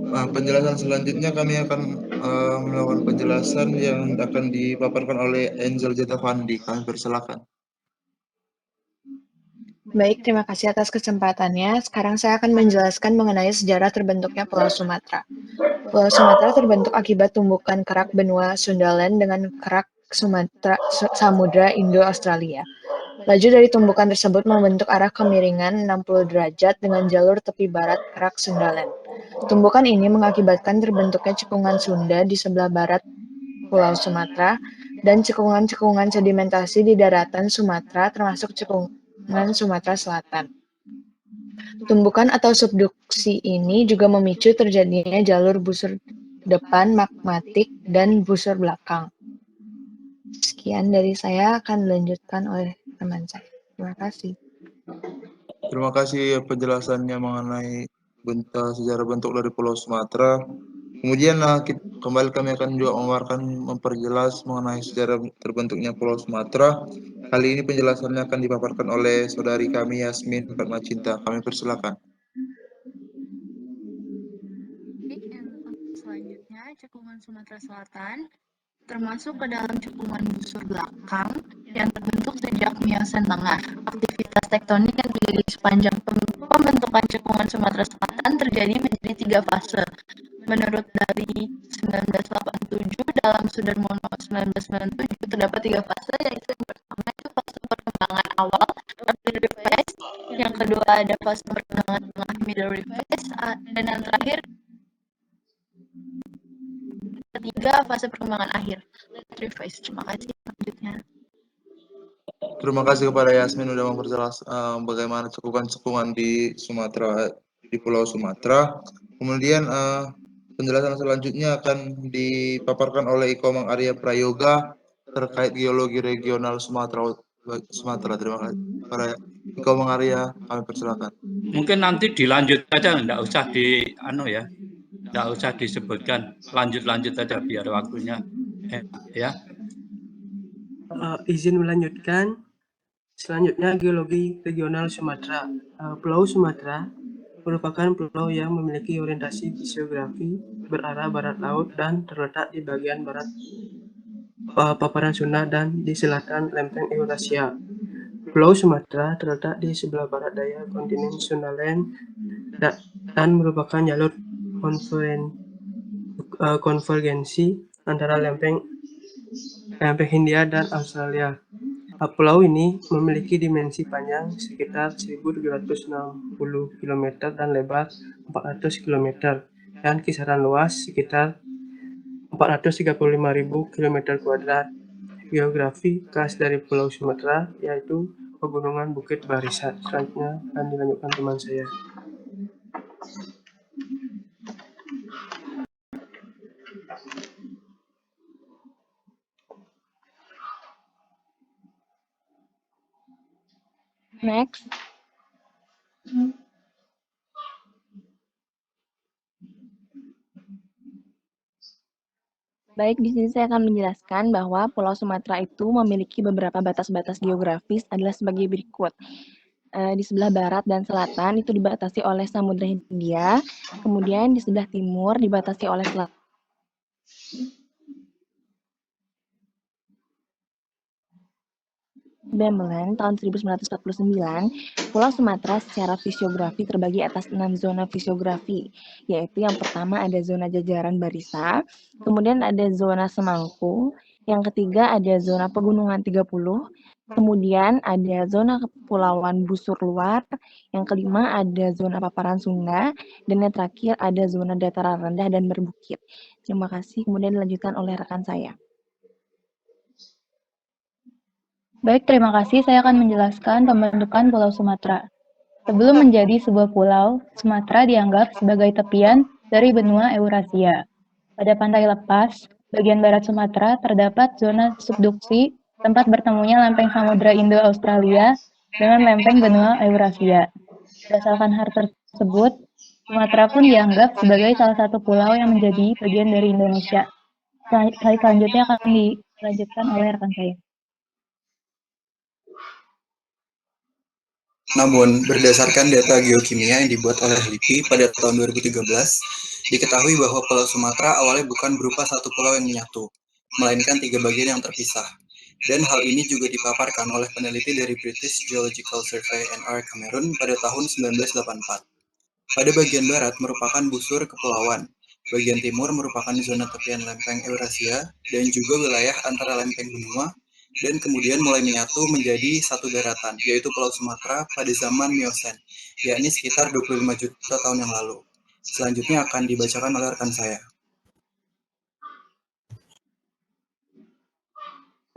Nah, penjelasan selanjutnya kami akan melakukan penjelasan yang akan dipaparkan oleh Angel Jetavandi. Kami persilakan. Baik, terima kasih atas kesempatannya. Sekarang saya akan menjelaskan mengenai sejarah terbentuknya Pulau Sumatera. Pulau Sumatera terbentuk akibat tumbukan kerak benua Sundaland dengan kerak Samudra Indo-Australia. Laju dari tumbukan tersebut membentuk arah kemiringan 60 derajat dengan jalur tepi barat kerak Sundaland. Tumbukan ini mengakibatkan terbentuknya cekungan Sunda di sebelah barat Pulau Sumatera dan cekungan-cekungan sedimentasi di daratan Sumatera termasuk cekungan Sumatera Selatan. Tumbukan atau subduksi ini juga memicu terjadinya jalur busur depan magmatik dan busur belakang. Sekian dari saya, akan dilanjutkan oleh teman saya. Terima kasih. Terima kasih penjelasannya mengenai sejarah bentuk dari Pulau Sumatera. Kemudian kembali kami akan juga memperjelas mengenai sejarah terbentuknya Pulau Sumatera. Kali ini penjelasannya akan dipaparkan oleh saudari kami Yasmin Fatmacinta. Kami persilakan. Selanjutnya, cekungan Sumatera Selatan termasuk ke dalam cekungan busur belakang yang terbentuk sejak Miosen Tengah. Aktivitas tektonik yang terjadi sepanjang pembentukan cekungan Sumatera Selatan terjadi menjadi 3 fase. Menurut dari 1987 dalam Sudarmono 1997 terdapat 3 fase, yaitu yang pertama itu fase perkembangan awal early phase, yang kedua ada fase perkembangan tengah middle phase, dan yang terakhir ketiga fase perkembangan akhir late phase. Terima kasih. Selanjutnya. Terima kasih kepada Yasmin sudah memperjelas bagaimana cekungan-cekungan di Sumatera, di Pulau Sumatera. Kemudian penjelasan selanjutnya akan dipaparkan oleh Iko Mang Arya Prayoga terkait geologi regional Sumatera. Terima kasih kepada Iko Mang Arya, kami persilakan. Mungkin nanti dilanjut aja, enggak usah enggak usah disebutkan, lanjut aja biar waktunya ya. Izin melanjutkan. Selanjutnya, geologi regional Sumatera. Pulau Sumatera merupakan pulau yang memiliki orientasi geografi berarah barat laut dan terletak di bagian barat paparan Sunda dan di selatan lempeng Eurasia. Pulau Sumatera terletak di sebelah barat daya kontinen Sundaland dan merupakan jalur konvergensi antara lempeng Hindia dan Australia. Pulau ini memiliki dimensi panjang sekitar 1.760 km dan lebar 400 km dan kisaran luas sekitar 435.000 km². Geografi khas dari Pulau Sumatera yaitu pegunungan Bukit Barisan. Selanjutnya akan dilanjutkan teman saya. Next. Baik, di sini saya akan menjelaskan bahwa Pulau Sumatera itu memiliki beberapa batas-batas geografis adalah sebagai berikut. Di sebelah barat dan selatan itu dibatasi oleh Samudra Hindia, kemudian di sebelah timur dibatasi oleh Selat Bemelan tahun 1949, Pulau Sumatera secara fisiografi terbagi atas 6 zona fisiografi, yaitu yang pertama ada zona jajaran Barisa, kemudian ada zona Semangku, yang ketiga ada zona pegunungan 30, kemudian ada zona kepulauan Busur Luar, yang kelima ada zona paparan Sunda, dan yang terakhir ada zona dataran rendah dan berbukit. Terima kasih, kemudian dilanjutkan oleh rekan saya. Baik, terima kasih. Saya akan menjelaskan pembentukan Pulau Sumatera. Sebelum menjadi sebuah pulau, Sumatera dianggap sebagai tepian dari benua Eurasia. Pada pantai lepas, bagian barat Sumatera terdapat zona subduksi, tempat bertemunya lempeng Samudra Indo-Australia dengan lempeng benua Eurasia. Berdasarkan hal tersebut, Sumatera pun dianggap sebagai salah satu pulau yang menjadi bagian dari Indonesia. Slide selanjutnya akan dilanjutkan oleh rekan saya. Namun, berdasarkan data geokimia yang dibuat oleh LIPI pada tahun 2013, diketahui bahwa Pulau Sumatera awalnya bukan berupa satu pulau yang menyatu, melainkan 3 bagian yang terpisah. Dan hal ini juga dipaparkan oleh peneliti dari British Geological Survey NR Cameroon pada tahun 1984. Pada bagian barat merupakan busur kepulauan, bagian timur merupakan zona tepian lempeng Eurasia, dan juga wilayah antara lempeng benua, dan kemudian mulai menyatu menjadi satu daratan, yaitu Pulau Sumatera pada zaman Miosen, yakni sekitar 25 juta tahun yang lalu. Selanjutnya akan dibacakan oleh rekan saya.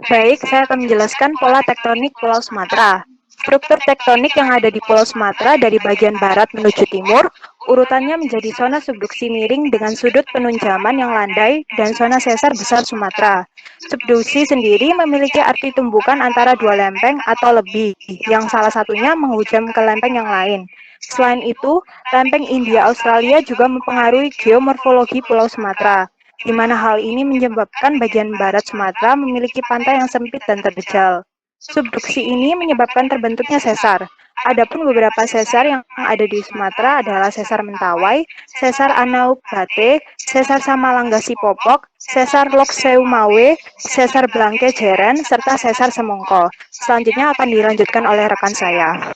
Baik, saya akan menjelaskan pola tektonik Pulau Sumatera. Struktur tektonik yang ada di Pulau Sumatera dari bagian barat menuju timur, urutannya menjadi zona subduksi miring dengan sudut penunjaman yang landai dan zona sesar besar Sumatera. Subduksi sendiri memiliki arti tumbukan antara dua lempeng atau lebih, yang salah satunya menghujam ke lempeng yang lain. Selain itu, lempeng India-Australia juga mempengaruhi geomorfologi Pulau Sumatera, di mana hal ini menyebabkan bagian barat Sumatera memiliki pantai yang sempit dan terjal. Subduksi ini menyebabkan terbentuknya sesar. Adapun beberapa sesar yang ada di Sumatera adalah sesar Mentawai, sesar Anauk Bate, sesar Samalanggasi Popok, sesar Lok Seumawe, sesar Blangke Jeren, serta sesar Semongko. Selanjutnya akan dilanjutkan oleh rekan saya.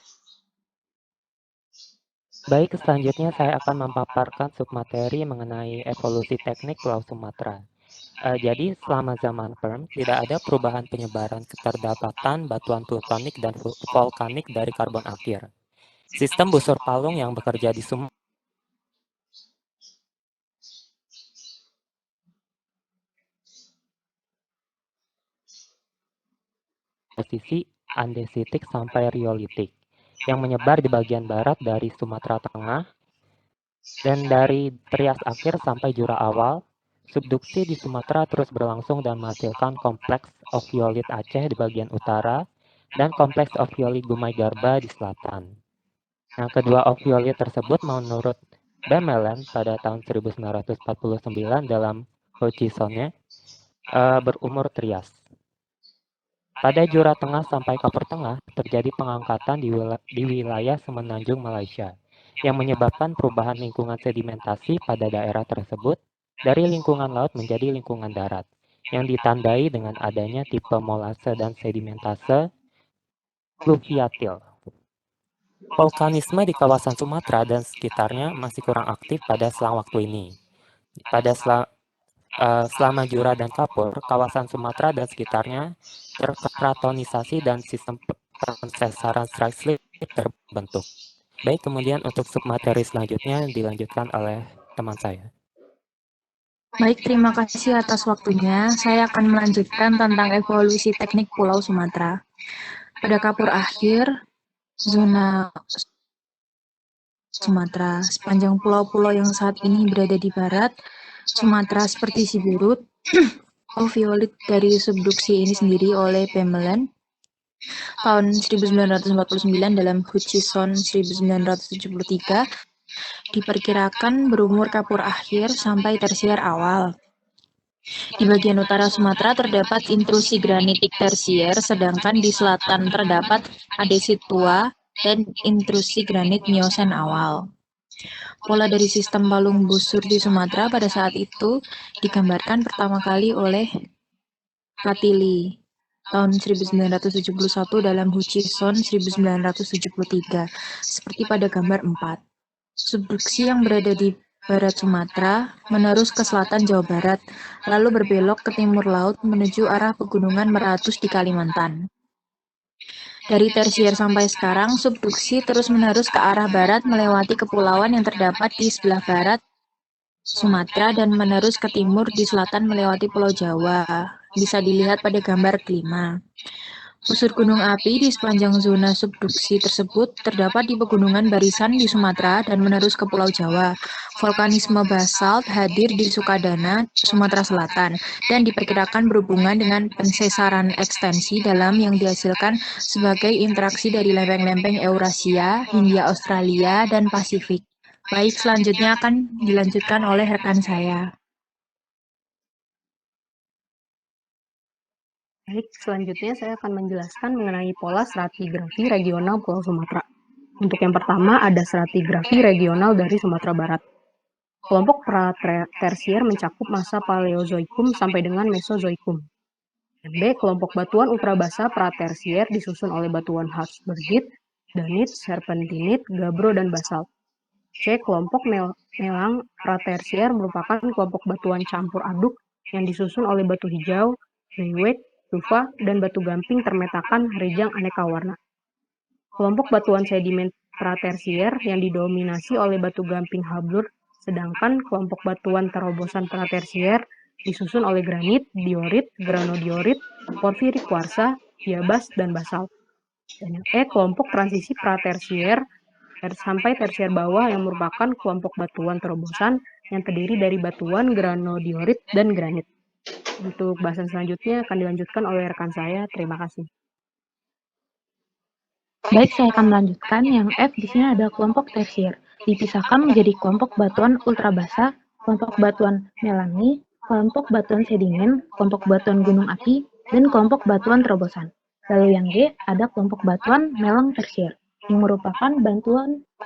Baik, selanjutnya saya akan memaparkan submateri mengenai evolusi teknik Pulau Sumatera. Jadi, selama zaman Perm, tidak ada perubahan penyebaran keterdapatan batuan plutonik dan vulkanik dari karbon aktif. Sistem busur palung yang bekerja di posisi andesitik sampai riolitik, yang menyebar di bagian barat dari Sumatera Tengah, dan dari Trias akhir sampai Jura awal. Subduksi di Sumatera terus berlangsung dan menghasilkan kompleks oviolit Aceh di bagian utara dan kompleks oviolit Gumai Garba di selatan. Nah, kedua oviolit tersebut menurut Bemelan pada tahun 1949 dalam Hutchisonnya berumur Trias. Pada Jura Tengah sampai Kapur Tengah terjadi pengangkatan di wilayah Semenanjung Malaysia yang menyebabkan perubahan lingkungan sedimentasi pada daerah tersebut dari lingkungan laut menjadi lingkungan darat, yang ditandai dengan adanya tipe molase dan sedimentase fluviatil. Vulkanisme di kawasan Sumatera dan sekitarnya masih kurang aktif pada selang waktu ini. Selama Jura dan Kapur, kawasan Sumatera dan sekitarnya terkratonisasi dan sistem pensesaran strike slip terbentuk. Baik, kemudian untuk submateri selanjutnya dilanjutkan oleh teman saya. Baik, terima kasih atas waktunya. Saya akan melanjutkan tentang evolusi teknik Pulau Sumatera. Pada kapur akhir, zona Sumatera, sepanjang pulau-pulau yang saat ini berada di barat, Sumatera seperti Siberut, oviolit dari subduksi ini sendiri oleh Pemelen tahun 1949 dalam Hutchison 1973 diperkirakan berumur kapur akhir sampai tersier awal. Di bagian utara Sumatera terdapat intrusi granitik tersier, sedangkan di selatan terdapat andesit tua dan intrusi granit Miosen awal. Pola dari sistem palung busur di Sumatera pada saat itu digambarkan pertama kali oleh Katili tahun 1971 dalam Hutchison 1973, seperti pada gambar 4. Subduksi yang berada di barat Sumatera menerus ke selatan Jawa Barat, lalu berbelok ke timur laut menuju arah pegunungan Meratus di Kalimantan. Dari tersier sampai sekarang, subduksi terus-menerus ke arah barat melewati kepulauan yang terdapat di sebelah barat Sumatera dan menerus ke timur di selatan melewati Pulau Jawa. Bisa dilihat pada gambar kelima. Busur gunung api di sepanjang zona subduksi tersebut terdapat di pegunungan barisan di Sumatera dan menerus ke Pulau Jawa. Vulkanisme basalt hadir di Sukadana, Sumatera Selatan, dan diperkirakan berhubungan dengan pensesaran ekstensi dalam yang dihasilkan sebagai interaksi dari lempeng-lempeng Eurasia, Hindia Australia, dan Pasifik. Baik, selanjutnya akan dilanjutkan oleh rekan saya. Baik, selanjutnya saya akan menjelaskan mengenai pola stratigrafi regional Pulau Sumatera. Untuk yang pertama ada stratigrafi regional dari Sumatera Barat. Kelompok pra-tersier mencakup masa Paleozoikum sampai dengan Mesozoikum. B. Kelompok batuan ultrabasa pra-tersier disusun oleh batuan Harzburgite, Danit, Serpentinit, Gabbro, dan basalt. C. Kelompok melang pratersier merupakan kelompok batuan campur aduk yang disusun oleh batu hijau, greywack, tufa, dan batu gamping termetakan rejang aneka warna. Kelompok batuan sedimen pratersier yang didominasi oleh batu gamping hablur, sedangkan kelompok batuan terobosan pratersier disusun oleh granit, diorit, granodiorit, porfirik kuarsa, diabas, dan basalt. Dan yang E. Kelompok transisi pratersier sampai tersier bawah yang merupakan kelompok batuan terobosan yang terdiri dari batuan granodiorit dan granit. Untuk bahasan selanjutnya akan dilanjutkan oleh rekan saya. Terima kasih. Baik, saya akan melanjutkan. Yang F di sini ada kelompok tersier. Dipisahkan menjadi kelompok batuan ultrabasa, kelompok batuan melangi, kelompok batuan sedimen, kelompok batuan gunung api, dan kelompok batuan terobosan. Lalu yang G ada kelompok batuan melang tersier, yang merupakan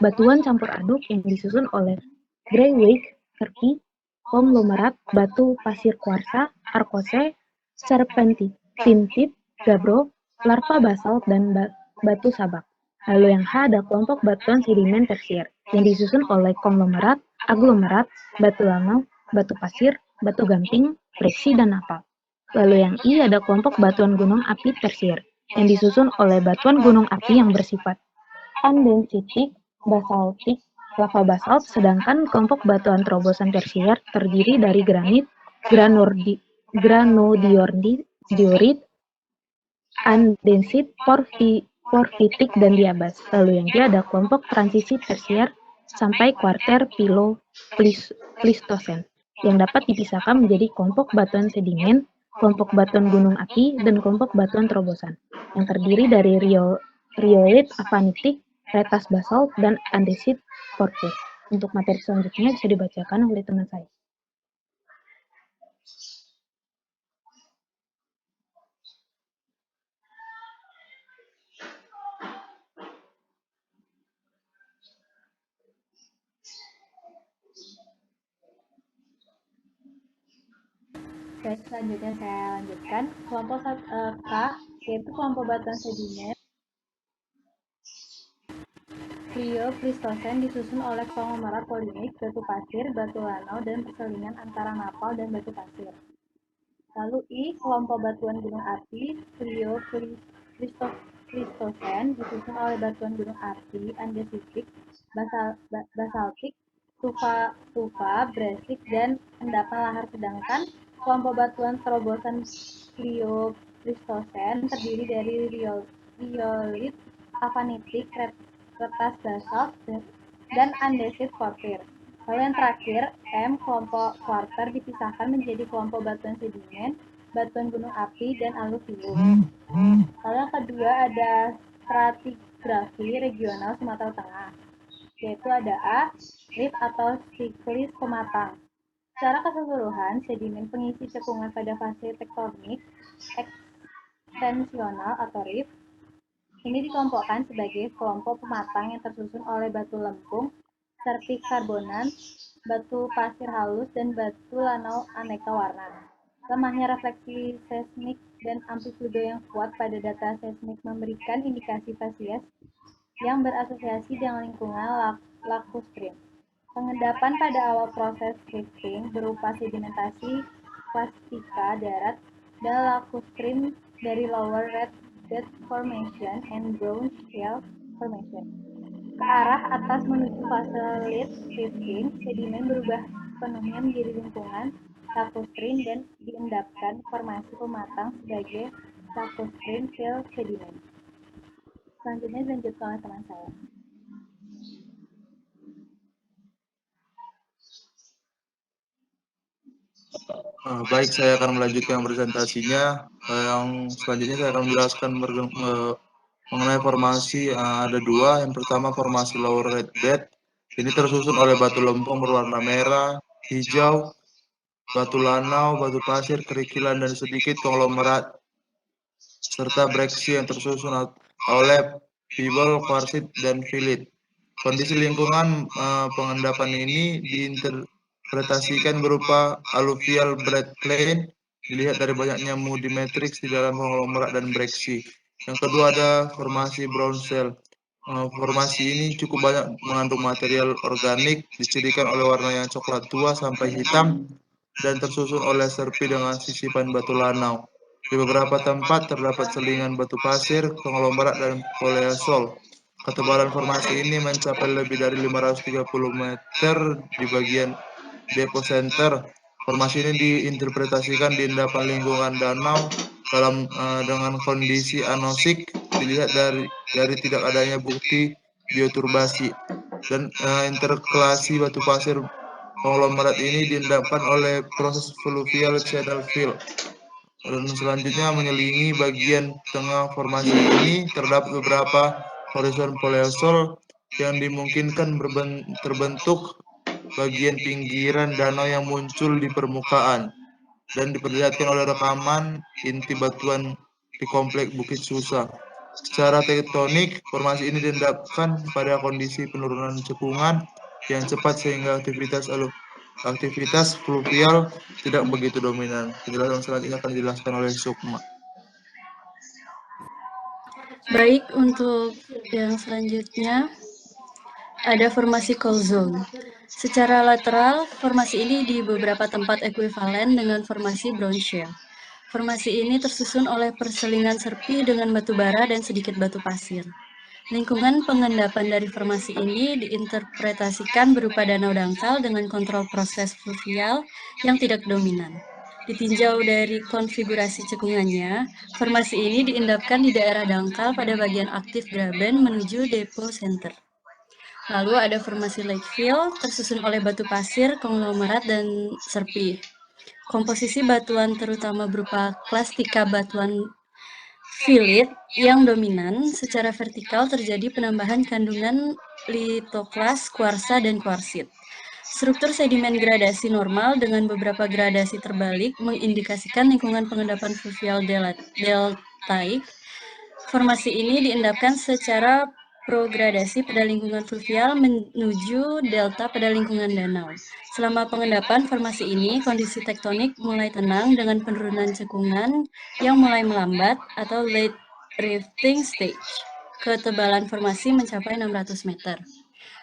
batuan campur aduk yang disusun oleh greywack, serpi, konglomerat, batu pasir kuarsa, arkose, serpentinit, gabbro, larva basalt, dan batu sabak. Lalu yang H ada kelompok batuan sedimen tersier yang disusun oleh konglomerat, aglomerat, batu lama, batu pasir, batu gamping, breksi, dan napal. Lalu yang I ada kelompok batuan gunung api tersier yang disusun oleh batuan gunung api yang bersifat andensitik, basaltik, lava basalt, sedangkan kelompok batuan terobosan tersier terdiri dari granit, granodiorit, andesit, porfitik, dan diabas. Lalu yang G ada kelompok transisi tersier sampai kuarter Pleistocene yang dapat dipisahkan menjadi kelompok batuan sedimen, kelompok batuan gunung api, dan kelompok batuan terobosan yang terdiri dari riolit avanitik, retas basalt, dan andesit porfir. Untuk materi selanjutnya bisa dibacakan oleh teman saya. Baik, selanjutnya saya lanjutkan. Kelompok K yaitu kelompok batuan sedimen Pleistocene disusun oleh konglomerat polinik, batu pasir, batu lanau, dan perselingan antara napal dan batu pasir. Lalu I, kelompok batuan gunung api Pleistocene disusun oleh batuan gunung api andesitik, basaltik, tufa, bresik, dan endapan lahar. Sedangkan kelompok batuan terobosan Pliocene terdiri dari riolit, avanitik, kertas basalt, dan andesit quarter. Lalu yang terakhir, kelompok quarter dipisahkan menjadi kelompok batuan sedimen, batuan gunung api, dan aluvium. Lalu yang kedua ada stratigrafi regional Sumatera Tengah, yaitu ada A, rift atau siklis pematang. Secara keseluruhan, sedimen pengisi cekungan pada fase tektonik ekstensional atau rift ini dikelompokkan sebagai kelompok pematang yang tersusun oleh batu lempung, serpik karbonan, batu pasir halus, dan batu lanau aneka warna. Lemahnya refleksi seismik dan amplitudo yang kuat pada data seismik memberikan indikasi fasies yang berasosiasi dengan lingkungan lacustrin. Pengendapan pada awal proses rifting berupa sedimentasi plastika darat dan lacustrin dari Lower Red Bed Formation and Brown Shale Formation. Ke arah atas menuju fase late rifting, sedimen berubah penuhnya menjadi lingkungan lacustrin dan diendapkan formasi pematang sebagai lacustrin fill sedimen. Selanjutnya dilanjutkan oleh teman saya. Baik, saya akan melanjutkan presentasinya. Yang selanjutnya saya akan menjelaskan mengenai formasi. Ada dua. Yang pertama formasi Lower Red Bed. Ini tersusun oleh batu lempung berwarna merah, hijau, batu lanau, batu pasir, kerikilan, dan sedikit konglomerat, serta breksi yang tersusun oleh pebble, quartzit, dan filit. Kondisi lingkungan pengendapan ini diinterpretasikan berupa alluvial bed plain, dilihat dari banyaknya moody matrix di dalam konglomerat dan breksi. Yang kedua ada formasi brown shale. Formasi ini cukup banyak mengandung material organik, dicirikan oleh warna yang coklat tua sampai hitam, dan tersusun oleh serpi dengan sisipan batu lanau. Di beberapa tempat terdapat selingan batu pasir, konglomerat, dan poleosol. Ketebalan formasi ini mencapai lebih dari 530 meter di bagian depo center. Formasi ini diinterpretasikan di endapan lingkungan danau dengan kondisi anosik, dilihat dari tidak adanya bukti bioturbasi, dan interkalasi batu pasir konglomerat ini diendapkan oleh proses fluvial channel fill. Dan selanjutnya menyelingi bagian tengah formasi ini terdapat beberapa horizon poleosol yang dimungkinkan terbentuk bagian pinggiran danau yang muncul di permukaan dan diperlihatkan oleh rekaman inti batuan di komplek Bukit Susa. Secara tektonik, formasi ini diendapkan pada kondisi penurunan cekungan yang cepat sehingga aktivitas fluvial tidak begitu dominan. Penjelasan selanjutnya akan dijelaskan oleh Sukma. Baik, untuk yang selanjutnya ada formasi coal zone. Secara lateral, formasi ini di beberapa tempat ekuivalen dengan formasi brown shale. Formasi ini tersusun oleh perselingan serpi dengan batu bara dan sedikit batu pasir. Lingkungan pengendapan dari formasi ini diinterpretasikan berupa danau dangkal dengan kontrol proses fluvial yang tidak dominan. Ditinjau dari konfigurasi cekungannya, formasi ini diendapkan di daerah dangkal pada bagian aktif graben menuju depo center. Lalu ada formasi lakefill tersusun oleh batu pasir, konglomerat, dan serpi. Komposisi batuan terutama berupa plastika batuan filit yang dominan. Secara vertikal terjadi penambahan kandungan litoklas, kuarsa, dan kuarsit. Struktur sedimen gradasi normal dengan beberapa gradasi terbalik mengindikasikan lingkungan pengendapan fluvial deltaik. Formasi ini diendapkan secara progradasi pada lingkungan fluvial menuju delta pada lingkungan danau. Selama pengendapan formasi ini, kondisi tektonik mulai tenang dengan penurunan cekungan yang mulai melambat atau late rifting stage. Ketebalan formasi mencapai 600 meter.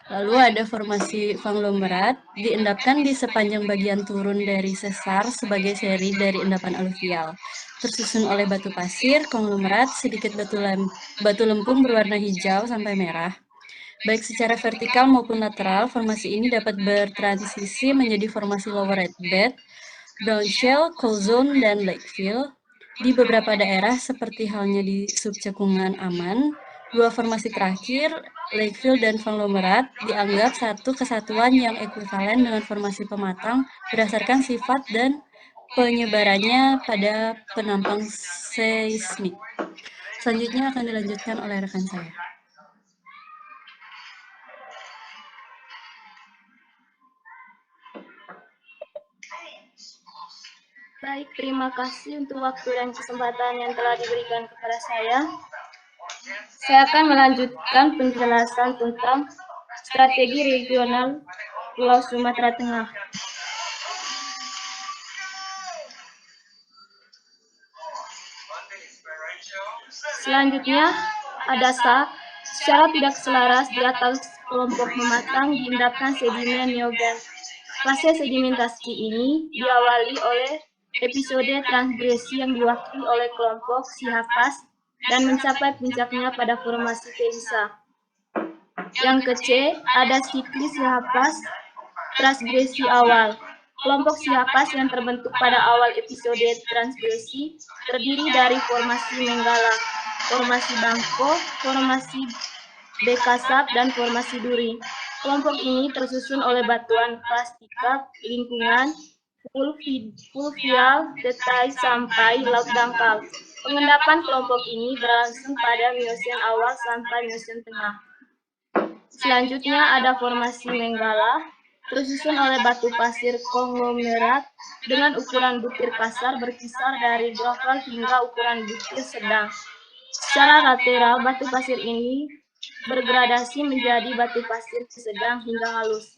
Lalu ada formasi konglomerat, diendapkan di sepanjang bagian turun dari sesar sebagai seri dari endapan aluvial. Tersusun oleh batu pasir, konglomerat, sedikit batu lempung berwarna hijau sampai merah. Baik secara vertikal maupun lateral, formasi ini dapat bertransisi menjadi formasi lower red bed, brown shell, coal zone, dan lake fill. Di beberapa daerah, seperti halnya di subcekungan aman, dua formasi terakhir, lake fill dan konglomerat, dianggap satu kesatuan yang ekuivalen dengan formasi pematang berdasarkan sifat dan penyebarannya pada penampang seismik. Selanjutnya akan dilanjutkan oleh rekan saya. Baik, terima kasih untuk waktu dan kesempatan yang telah diberikan kepada saya. Saya akan melanjutkan penjelasan tentang strategi regional Pulau Sumatera Tengah. Selanjutnya, adasa secara tidak selaras di atas kelompok mematang diendapkan sedimen neogen. Fase sedimentasi ini diawali oleh episode transgresi yang diwakili oleh kelompok Sihapas dan mencapai puncaknya pada formasi Telisa. Yang ke C, ada siklus Sihapas transgresi awal. Kelompok Sihapas yang terbentuk pada awal episode transgresi terdiri dari formasi Menggala, formasi Bangko, formasi Bekasap, dan formasi Duri. Kelompok ini tersusun oleh batuan plastika, lingkungan, fluvial, detai, sampai laut dangkal. Pengendapan kelompok ini berlangsung pada Miosen awal sampai Miosen tengah. Selanjutnya ada formasi Menggala, tersusun oleh batu pasir konglomerat dengan ukuran butir kasar berkisar dari gravel hingga ukuran butir sedang. Secara lateral, batu pasir ini bergradasi menjadi batu pasir sedang hingga halus.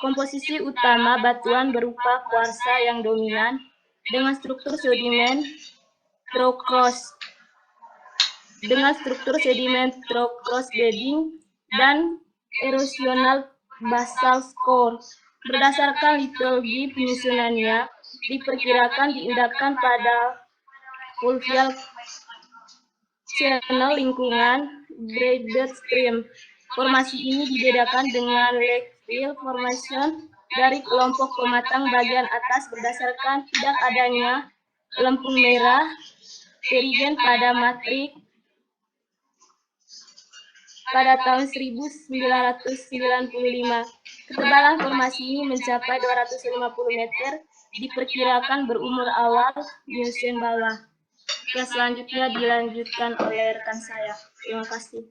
Komposisi utama batuan berupa kuarsa yang dominan dengan struktur sedimen trough-cross bedding dan erosional basal core. Berdasarkan litologi penyusunannya, diperkirakan diendapkan pada fluvial channel lingkungan braided stream. Formasi ini dibedakan dengan lake fill formation dari kelompok pematang bagian atas berdasarkan tidak adanya lempung merah perigen pada matrik pada tahun 1995. Ketebalan formasi ini mencapai 250 meter, diperkirakan berumur awal Miosen bawah. Yang selanjutnya dilanjutkan oleh rekan saya. Terima kasih.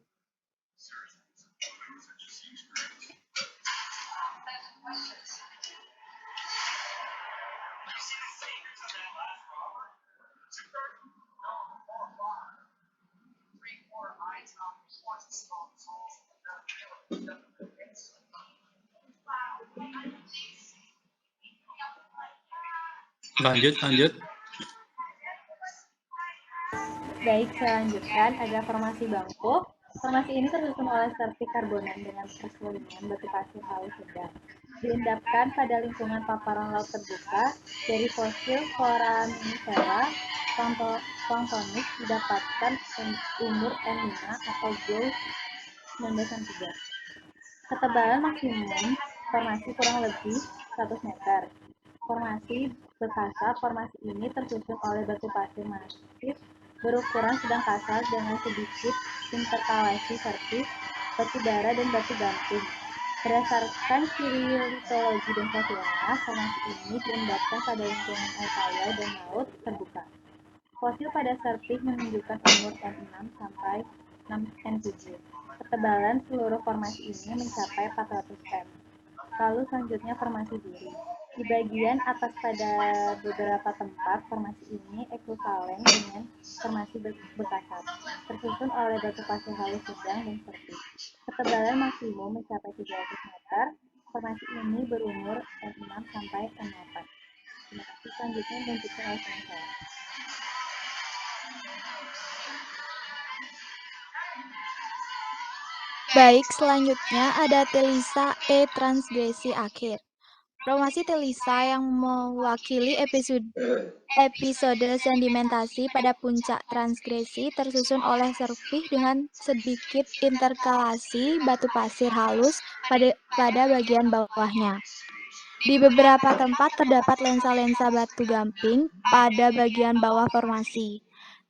Lanjut. Baik, selanjutnya ada formasi Bangko. Formasi ini tersusun oleh serpik karbonan dengan perselimuan batu pasir halus sedang. Diendapkan pada lingkungan paparan laut terbuka dari fosil foraminifera planktonik didapatkan umur N5 atau Gould 1993. Ketebalan maksimum formasi kurang lebih 100 meter. Formasi Bekasap, formasi ini tersusun oleh batu pasir masif berukuran sedang kasar dengan sedikit interkalasi serpis, batu bara, dan batu gantung. Berdasarkan ciri litologi dan fosilnya, formasi ini diendapkan pada lingkungan air kaya dan laut terbuka. Fosil pada serpis menunjukkan umur N6 sampai N7. Ketebalan seluruh formasi ini mencapai 400 m. Lalu selanjutnya formasi Duri. Di bagian atas pada beberapa tempat, formasi ini ekuivalen dengan formasi Bekasap, tersusun oleh batu pasir halus sedang dan serpis. Ketebalan maksimum mencapai 300 meter. Formasi ini berumur N6 sampai N8. Terima kasih. Selanjutnya dilanjutkan oleh teman saya. Baik, selanjutnya ada Telisa E transgresi akhir. Formasi Telisa yang mewakili episode sedimentasi pada puncak transgresi tersusun oleh serpih dengan sedikit interkalasi batu pasir halus pada bagian bawahnya. Di beberapa tempat terdapat lensa-lensa batu gamping pada bagian bawah formasi.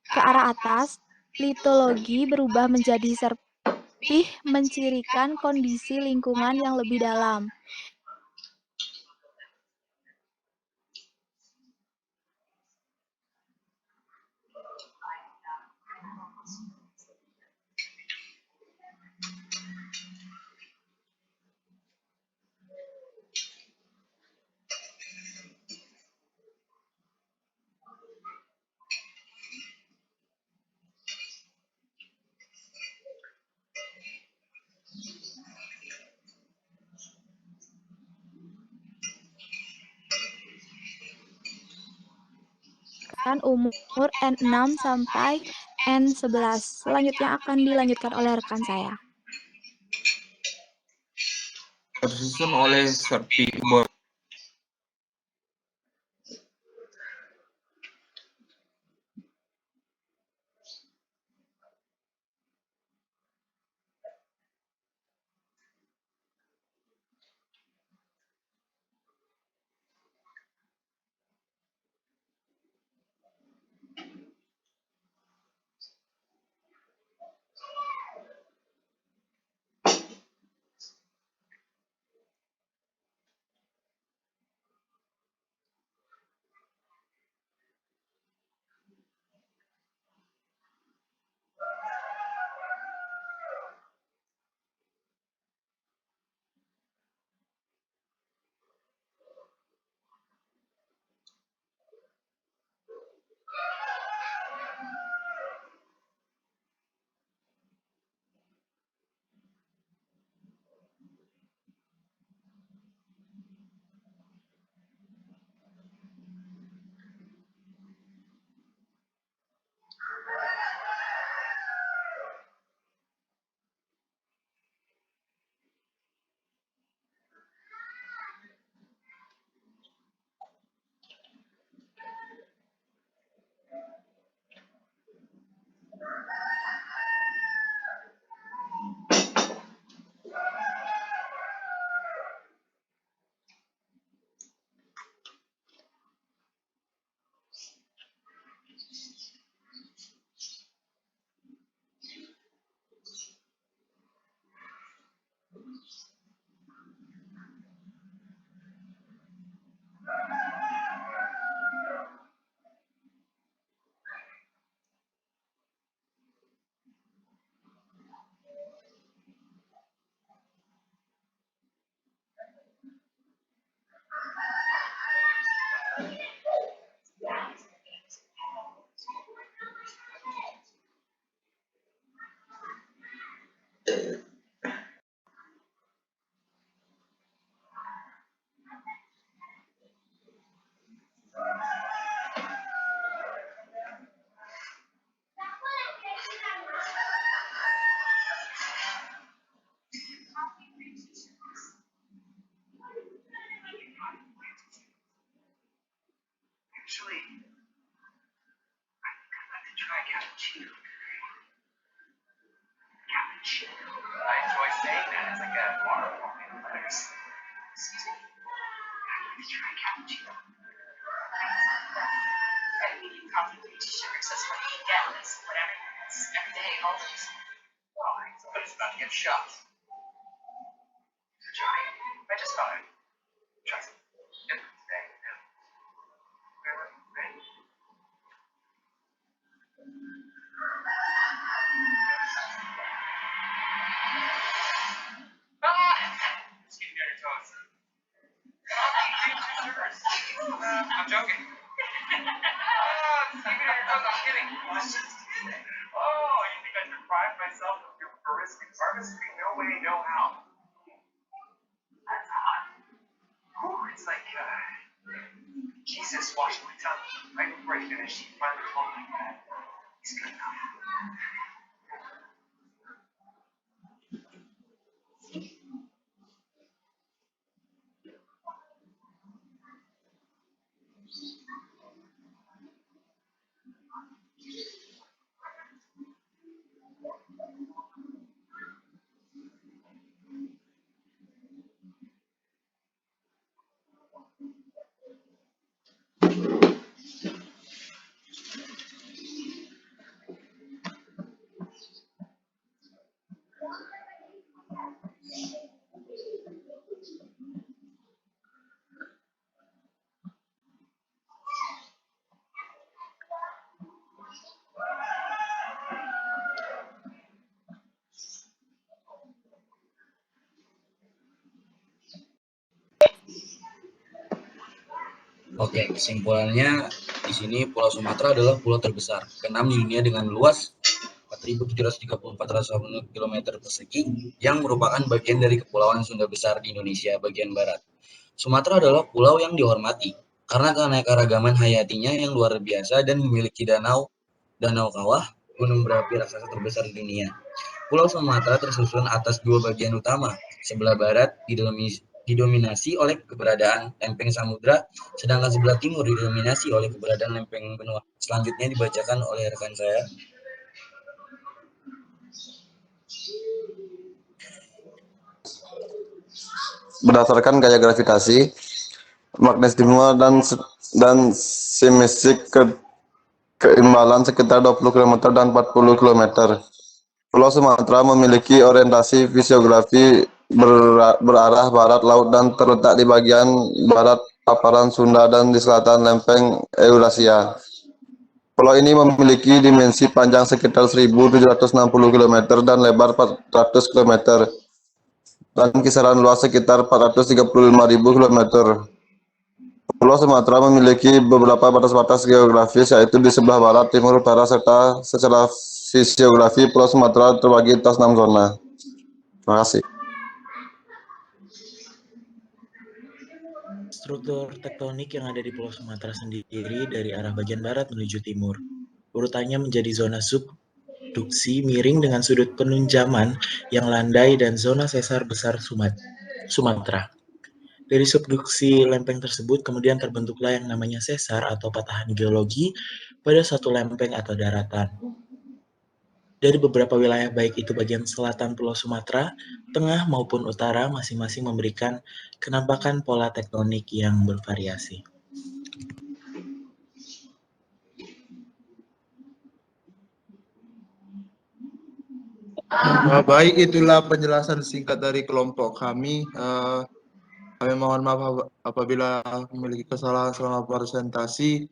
Ke arah atas, litologi berubah menjadi serpih mencirikan kondisi lingkungan yang lebih dalam. Umur N6 sampai N11. Selanjutnya akan dilanjutkan oleh rekan saya. Tersusun oleh serpih bor. Ya, kesimpulannya di sini Pulau Sumatera adalah pulau terbesar ke-6 di dunia dengan luas 4.734 km persegi yang merupakan bagian dari Kepulauan Sunda Besar di Indonesia bagian barat. Sumatera adalah pulau yang dihormati karena keanekaragaman hayatinya yang luar biasa dan memiliki danau kawah, gunung berapi raksasa terbesar di dunia. Pulau Sumatera tersusun atas dua bagian utama. Sebelah barat didominasi oleh keberadaan lempeng samudra, sedangkan sebelah timur didominasi oleh keberadaan lempeng benua. Selanjutnya dibacakan oleh rekan saya. Berdasarkan gaya gravitasi, magnetisme dan simetrik keimbalan sekitar 20 km dan 40 km. Pulau Sumatera memiliki orientasi fisiografi berarah barat laut dan terletak di bagian barat paparan Sunda dan di selatan lempeng Eurasia. Pulau ini memiliki dimensi panjang sekitar 1.760 km dan lebar 400 km. Dan kisaran luas sekitar 435.000 km. Pulau Sumatera memiliki beberapa batas-batas geografis, yaitu di sebelah barat, timur, utara, serta secara fisiografi Pulau Sumatera terbagi atas 6 zona. Terima kasih. Struktur tektonik yang ada di Pulau Sumatera sendiri dari arah bagian barat menuju timur. Urutannya menjadi zona subduksi miring dengan sudut penunjaman yang landai dan zona sesar besar Sumatera. Dari subduksi lempeng tersebut kemudian terbentuklah yang namanya sesar atau patahan geologi pada suatu lempeng atau daratan. Dari beberapa wilayah baik itu bagian selatan Pulau Sumatera, tengah maupun utara masing-masing memberikan kenampakan pola tektonik yang bervariasi. Baik, itulah penjelasan singkat dari kelompok kami. Kami mohon maaf apabila memiliki kesalahan selama presentasi.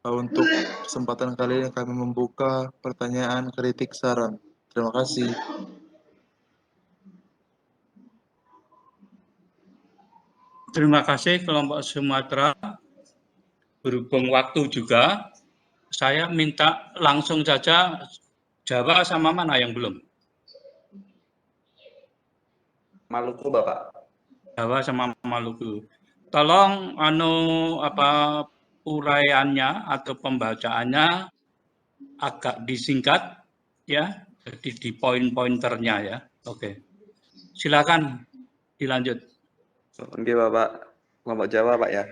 Untuk kesempatan kali ini kami membuka pertanyaan, kritik, saran. Terima kasih. Terima kasih kelompok Sumatera. Berhubung waktu juga, saya minta langsung saja Jawa sama mana yang belum? Maluku, Bapak. Jawa sama Maluku. Tolong uraiannya atau pembacaannya agak disingkat ya, jadi di poin-pointernya ya. Oke. Silakan dilanjut. Oke, Bapak. Kelompok Jawa, Pak ya.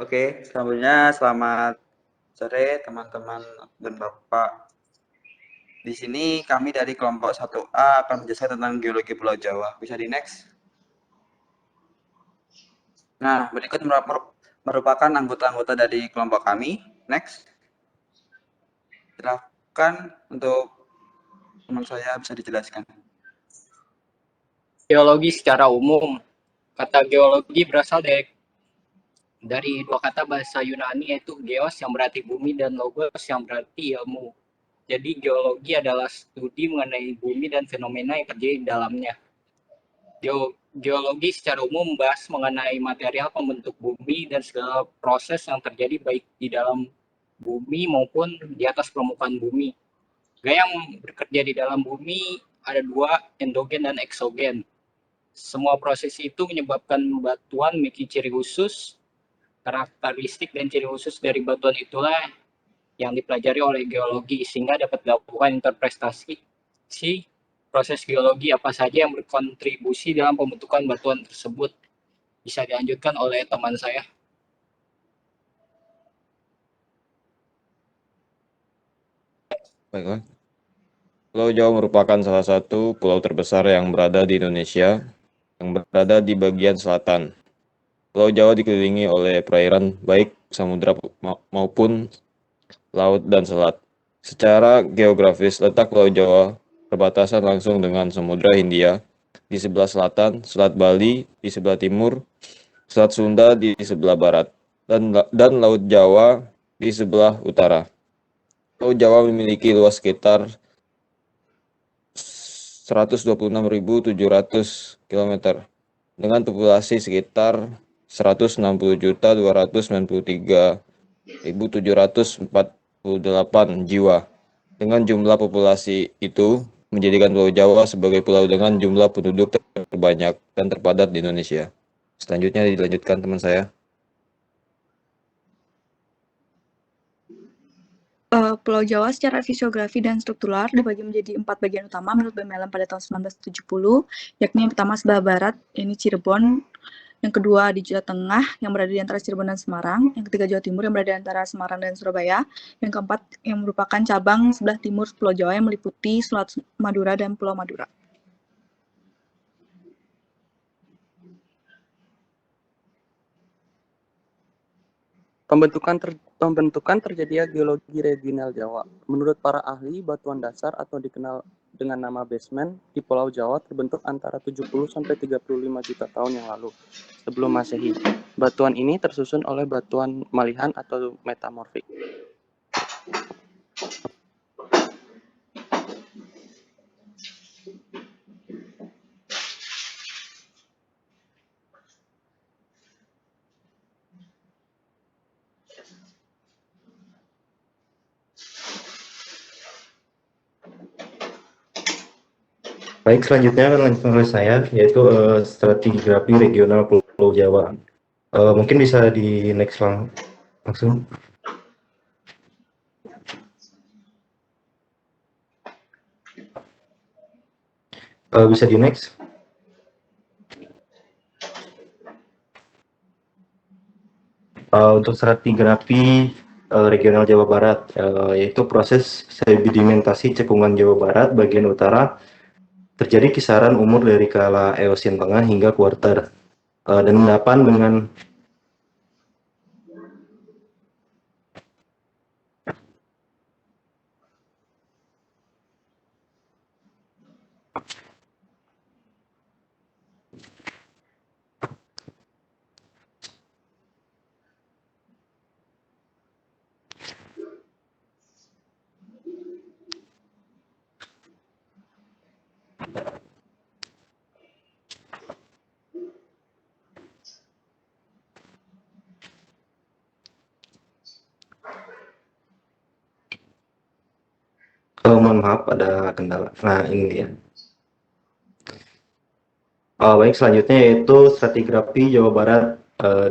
Oke, selanjutnya selamat sore teman-teman dan Bapak. Di sini kami dari kelompok 1A akan menjelaskan tentang geologi Pulau Jawa. Bisa di next? Nah, berikut merupakan anggota-anggota dari kelompok kami. Next. Silakan untuk teman saya bisa dijelaskan. Geologi secara umum. Kata geologi berasal dari dua kata bahasa Yunani, yaitu geos yang berarti bumi dan logos yang berarti ilmu. Jadi geologi adalah studi mengenai bumi dan fenomena yang terjadi di dalamnya. Geologi secara umum membahas mengenai material pembentuk bumi dan segala proses yang terjadi baik di dalam bumi maupun di atas permukaan bumi. Gaya yang bekerja di dalam bumi ada dua, endogen dan eksogen. Semua proses itu menyebabkan batuan memiliki ciri khusus. Karakteristik dan ciri khusus dari batuan itulah yang dipelajari oleh geologi sehingga dapat dilakukan interpretasi proses geologi apa saja yang berkontribusi dalam pembentukan batuan tersebut. Bisa dilanjutkan oleh teman saya. Baiklah. Pulau Jawa merupakan salah satu pulau terbesar yang berada di Indonesia, yang berada di bagian selatan. Pulau Jawa dikelilingi oleh perairan baik samudra maupun laut dan selat. Secara geografis, letak Pulau Jawa berbatasan langsung dengan Samudra Hindia di sebelah selatan, Selat Bali di sebelah timur, Selat Sunda di sebelah barat, dan Laut Jawa di sebelah utara. Pulau Jawa memiliki luas sekitar 126.700 km dengan populasi sekitar 160.293.748 jiwa. Dengan jumlah populasi itu menjadikan Pulau Jawa sebagai pulau dengan jumlah penduduk terbanyak dan terpadat di Indonesia. Selanjutnya dilanjutkan teman saya. Pulau Jawa secara fisiografi dan struktural dibagi menjadi 4 bagian utama menurut BMLM pada tahun 1970, yakni yang pertama sebelah barat, ini Cirebon, yang kedua di Jawa Tengah yang berada di antara Cirebon dan Semarang, yang ketiga Jawa Timur yang berada di antara Semarang dan Surabaya, yang keempat yang merupakan cabang sebelah timur Pulau Jawa yang meliputi Selat Madura dan Pulau Madura. Pembentukan terjadinya geologi regional Jawa. Menurut para ahli, batuan dasar atau dikenal dengan nama basement di Pulau Jawa terbentuk antara 70-35 juta tahun yang lalu sebelum Masehi. Batuan ini tersusun oleh batuan malihan atau metamorfik. Baik, selanjutnya akan lanjut oleh saya, yaitu stratigrafi regional Pulau Jawa. Mungkin bisa di next langsung. Bisa di next. Untuk stratigrafi regional Jawa Barat, yaitu proses sedimentasi cekungan Jawa Barat bagian utara terjadi kisaran umur dari kala Eosen Tengah hingga Kuarter dan endapan dengan mohon maaf ada kendala. Nah, ini dia. Baik, selanjutnya yaitu stratigrafi Jawa Barat,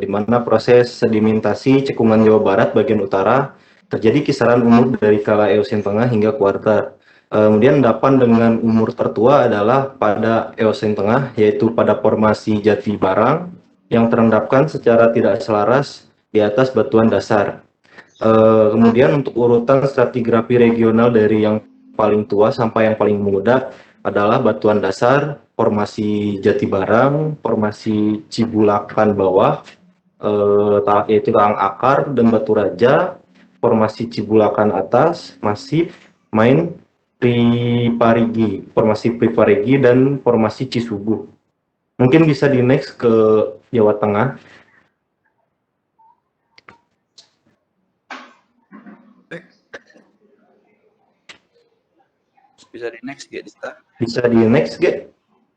di mana proses sedimentasi cekungan Jawa Barat bagian utara terjadi kisaran umur dari kala Eosen Tengah hingga Kuarter. Kemudian endapan dengan umur tertua adalah pada Eosen Tengah, yaitu pada formasi Jati Barang yang terendapkan secara tidak selaras di atas batuan dasar. Kemudian untuk urutan stratigrafi regional dari yang paling tua sampai yang paling muda adalah batuan dasar, formasi Jati Barang, formasi Cibulakan bawah, yaitu Talang Akar dan Batu Raja, formasi Cibulakan atas, Masif, Main, Priparigi, formasi Priparigi dan formasi Cisubuh. Mungkin bisa di next ke Jawa Tengah. Bisa di next G, Dista. Bisa di next G,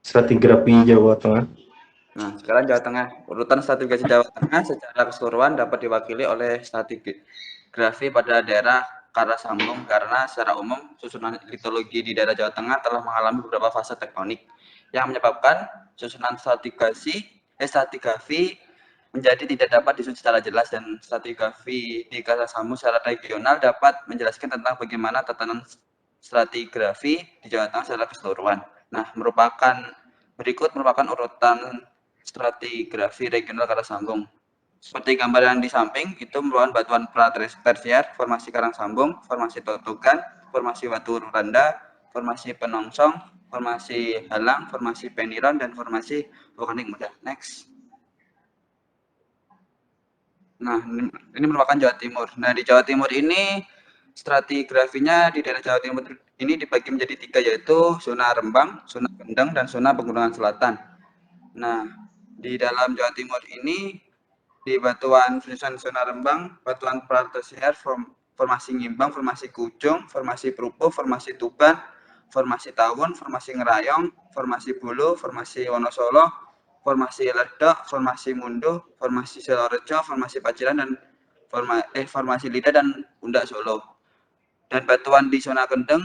stratigrafi Jawa Tengah. Nah, sekarang Jawa Tengah. Urutan stratigrafi Jawa Tengah secara keseluruhan dapat diwakili oleh stratigrafi pada daerah Karasambung karena secara umum susunan litologi di daerah Jawa Tengah telah mengalami beberapa fase tektonik yang menyebabkan susunan stratigrafi menjadi tidak dapat disusun secara jelas, dan stratigrafi di Karasambung secara regional dapat menjelaskan tentang bagaimana tatanan stratigrafi di Jawa Tengah secara keseluruhan. Nah, berikut merupakan urutan stratigrafi regional Karasambung. Seperti gambar yang di samping, itu merupakan batuan pra-tersier, formasi Karangsambung, formasi Totogan, formasi Batu Randa, formasi Penongsong, formasi Halang, formasi Peniron, dan formasi vulkanik muda. Next. Nah, ini merupakan Jawa Timur. Nah, di Jawa Timur ini stratigrafinya di daerah Jawa Timur ini dibagi menjadi 3, yaitu zona Rembang, zona Kendeng, dan zona Pegunungan Selatan. Nah, di dalam Jawa Timur ini di batuan susunan zona Rembang, batuan pra-tersier, formasi Ngimbang, formasi Kujung, formasi Prupuh, formasi Tuban, formasi Tawun, formasi Ngerayong, formasi Bulu, formasi Wonosolo, formasi Ledok, formasi Munduh, formasi Sidorejo, formasi Paciran, dan formasi Lida dan Undak Solo. Dan batuan di zona Kendeng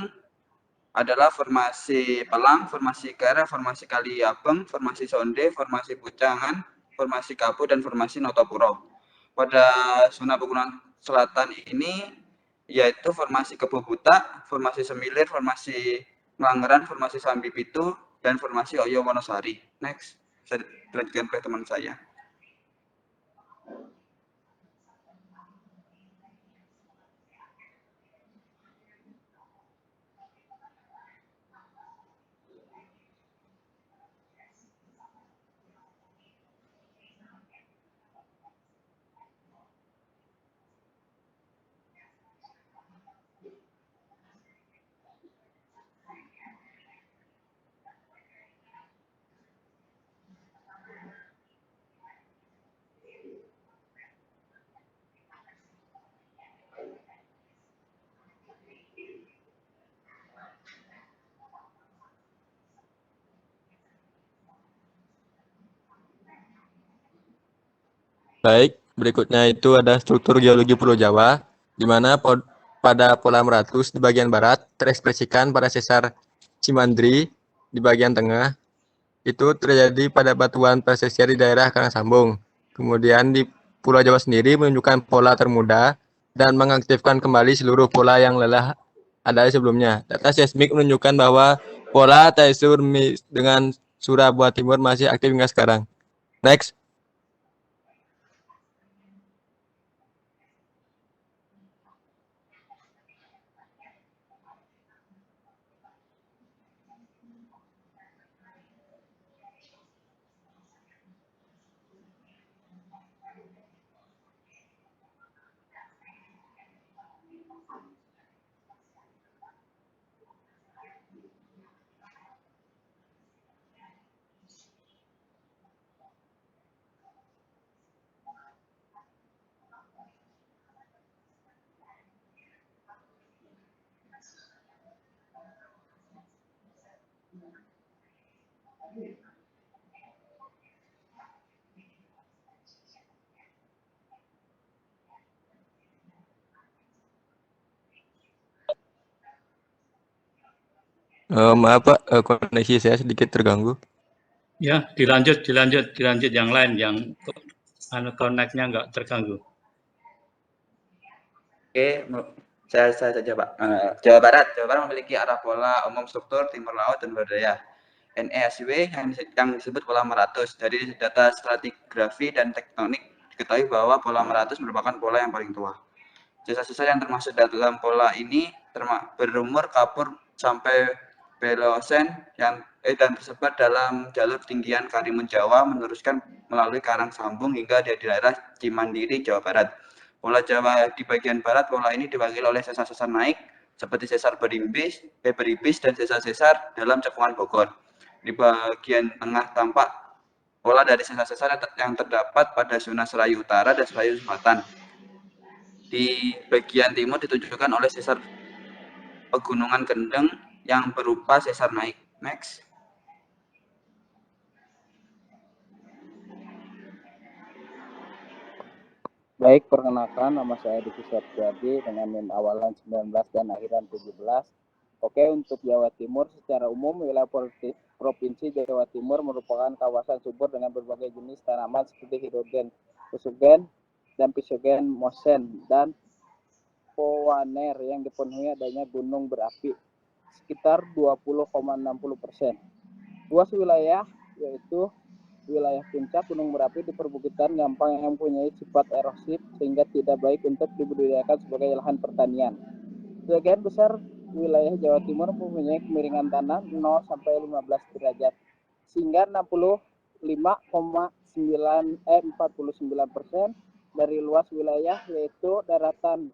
adalah formasi Pelang, formasi Kere, formasi Kaliabeng, formasi Sonde, formasi Pucangan, formasi Kapu, dan formasi Notopuro. Pada zona Pegunungan Selatan ini yaitu formasi Kebo Buta, formasi Semilir, formasi Melanggeran, formasi Sambi Pitu, dan formasi Oyo Wonosari. Next, bisa dilanjutkan oleh teman saya. Baik, berikutnya itu ada struktur geologi Pulau Jawa, di mana pada pola meratus di bagian barat terekspresikan pada sesar Cimandri di bagian tengah. Itu terjadi pada batuan presesier di daerah Karangsambung. Kemudian di Pulau Jawa sendiri menunjukkan pola termuda dan mengaktifkan kembali seluruh pola yang lelah ada sebelumnya. Data seismik menunjukkan bahwa pola Taisur dengan Surabaya Timur masih aktif hingga sekarang. Next. Maaf Pak, koneksi saya sedikit terganggu. Ya, dilanjut yang lain yang connect-nya nggak terganggu. Oke, saya saja Pak. Jawa Barat memiliki arah pola umum struktur timur laut dan barat daya. NESW yang disebut pola meratus. Dari data stratigrafi dan tektonik diketahui bahwa pola meratus merupakan pola yang paling tua. Sisa-sisa yang termasuk dalam pola ini berumur kapur sampai Peleosen dan tersebar dalam jalur tinggian Karimun Jawa meneruskan melalui Karangsambung hingga di daerah Cimandiri, Jawa Barat. Pola Jawa di bagian barat, pola ini diwakili oleh sesar-sesar naik seperti sesar Beribis dan sesar-sesar dalam cekungan Bogor. Di bagian tengah tampak pola dari sesar-sesar yang terdapat pada zona Serayu Utara dan Serayu Selatan. Di bagian timur ditunjukkan oleh sesar Pegunungan Kendeng yang berupa sesar naik. Next. Baik, perkenalkan nama saya Diki Septiadi dengan NIM awalan 19 dan akhiran 17. Oke, untuk Jawa Timur secara umum wilayah Provinsi Jawa Timur merupakan kawasan subur dengan berbagai jenis tanaman seperti hidrogen, oksigen, dan pisogen, mosen, dan powaner yang dipenuhi adanya gunung berapi sekitar 20,60%. Luas wilayah yaitu wilayah puncak gunung berapi di perbukitan gampang yang mempunyai sifat erosif sehingga tidak baik untuk dibudidayakan sebagai lahan pertanian. Sebagian besar wilayah Jawa Timur mempunyai kemiringan tanah 0 sampai 15 derajat sehingga 49% dari luas wilayah yaitu daratan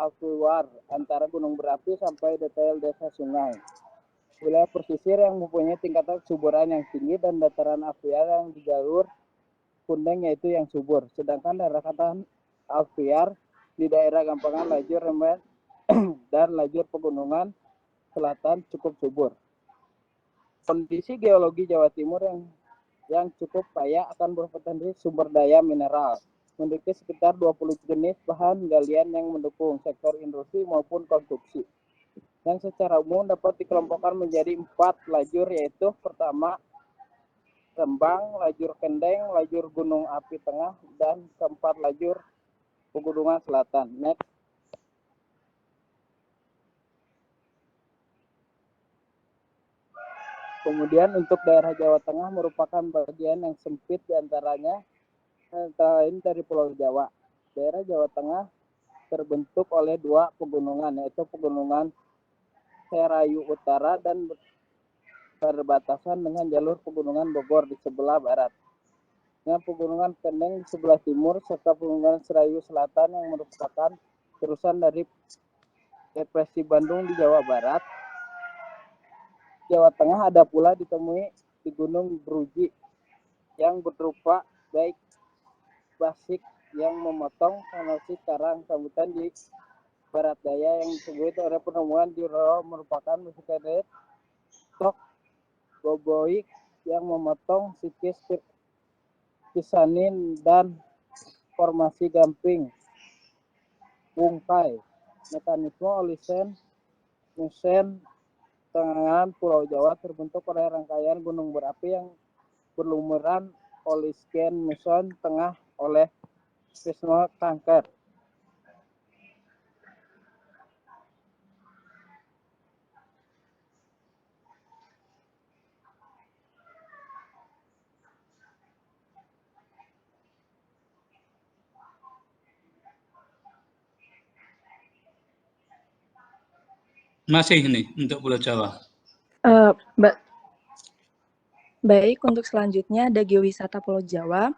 altuar antara gunung berapi sampai detail desa sungai. Wilayah pesisir yang mempunyai tingkatan kesuburan yang tinggi dan dataran alvear yang di jalur kuning yaitu yang subur. Sedangkan daratan alvear di daerah Gampangan, lajur Remen, dan lajur pegunungan selatan cukup subur. Kondisi geologi Jawa Timur yang cukup kaya akan berpotensi sumber daya mineral, memiliki sekitar 20 jenis bahan galian yang mendukung sektor industri maupun konstruksi. Yang secara umum dapat dikelompokkan menjadi 4 lajur, yaitu pertama Rembang, lajur Kendeng, lajur Gunung Api Tengah, dan keempat lajur Pegunungan Selatan. Next. Kemudian untuk daerah Jawa Tengah merupakan bagian yang sempit diantaranya antara lain dari Pulau Jawa. Daerah Jawa Tengah terbentuk oleh 2 pegunungan, yaitu Pegunungan Serayu Utara dan berbatasan dengan jalur Pegunungan Bogor di sebelah barat. Dengan Pegunungan Kendeng di sebelah timur serta Pegunungan Serayu Selatan yang merupakan terusan dari Depresi Bandung di Jawa Barat. Jawa Tengah ada pula ditemui di Gunung Bruji yang berupa baik basik yang memotong kanopi karang sambutan di barat daya yang disebut oleh penemuan di Roro merupakan musikadet tok boboik yang memotong sikis kisanin dan formasi gamping bungkai. Mekanisme olisen musen tengahan Pulau Jawa terbentuk oleh rangkaian gunung berapi yang berlumuran olisken muson tengah oleh prisma kanker. Masih ini untuk Pulau Jawa. Baik, untuk selanjutnya ada geowisata Pulau Jawa.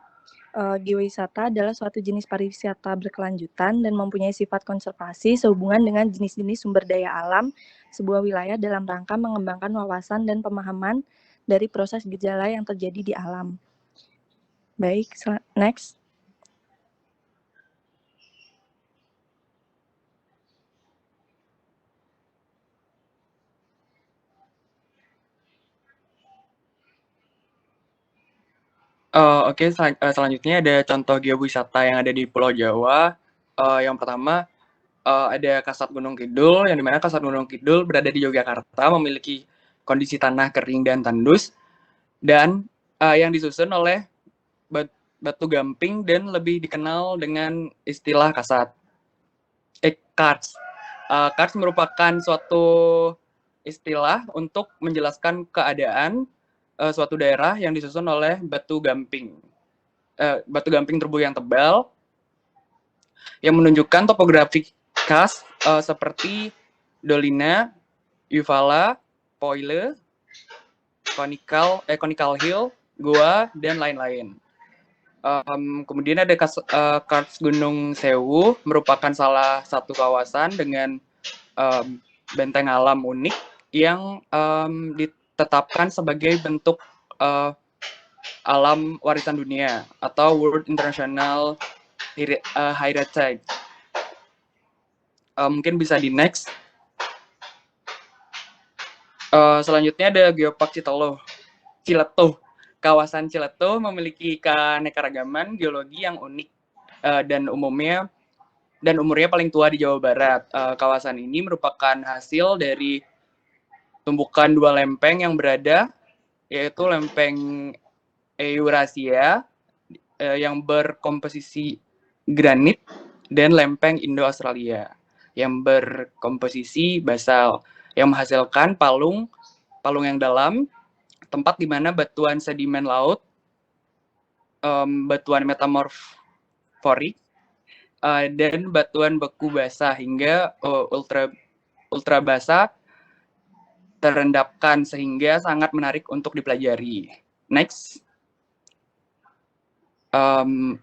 Geowisata adalah suatu jenis pariwisata berkelanjutan dan mempunyai sifat konservasi sehubungan dengan jenis-jenis sumber daya alam sebuah wilayah dalam rangka mengembangkan wawasan dan pemahaman dari proses gejala yang terjadi di alam. Baik, next. Oke, selanjutnya ada contoh geowisata yang ada di Pulau Jawa. Yang pertama ada Kasat Gunung Kidul, yang dimana Kasat Gunung Kidul berada di Yogyakarta, memiliki kondisi tanah kering dan tandus, dan yang disusun oleh batu gamping dan lebih dikenal dengan istilah kasat. Karst. Karst merupakan suatu istilah untuk menjelaskan keadaan suatu daerah yang disusun oleh batu gamping terbuh yang tebal yang menunjukkan topografi khas seperti dolina, Eufaula, Poile, conical hill, goa, dan lain-lain. Kemudian ada Karst Gunung Sewu, merupakan salah satu kawasan dengan benteng alam unik yang ditetapkan sebagai bentuk alam warisan dunia atau World International Heritage. Mungkin bisa di next. Selanjutnya ada Geopark Ciletuh. Kawasan Ciletuh memiliki keanekaragaman geologi yang unik dan umurnya paling tua di Jawa Barat. Kawasan ini merupakan hasil dari tumbukan dua lempeng yang berada, yaitu lempeng Eurasia yang berkomposisi granit dan lempeng Indo-Australia yang berkomposisi basal yang menghasilkan palung yang dalam, tempat di mana batuan sedimen laut, batuan metamorforik, dan batuan beku basah hingga ultra basah terendapkan sehingga sangat menarik untuk dipelajari. Next.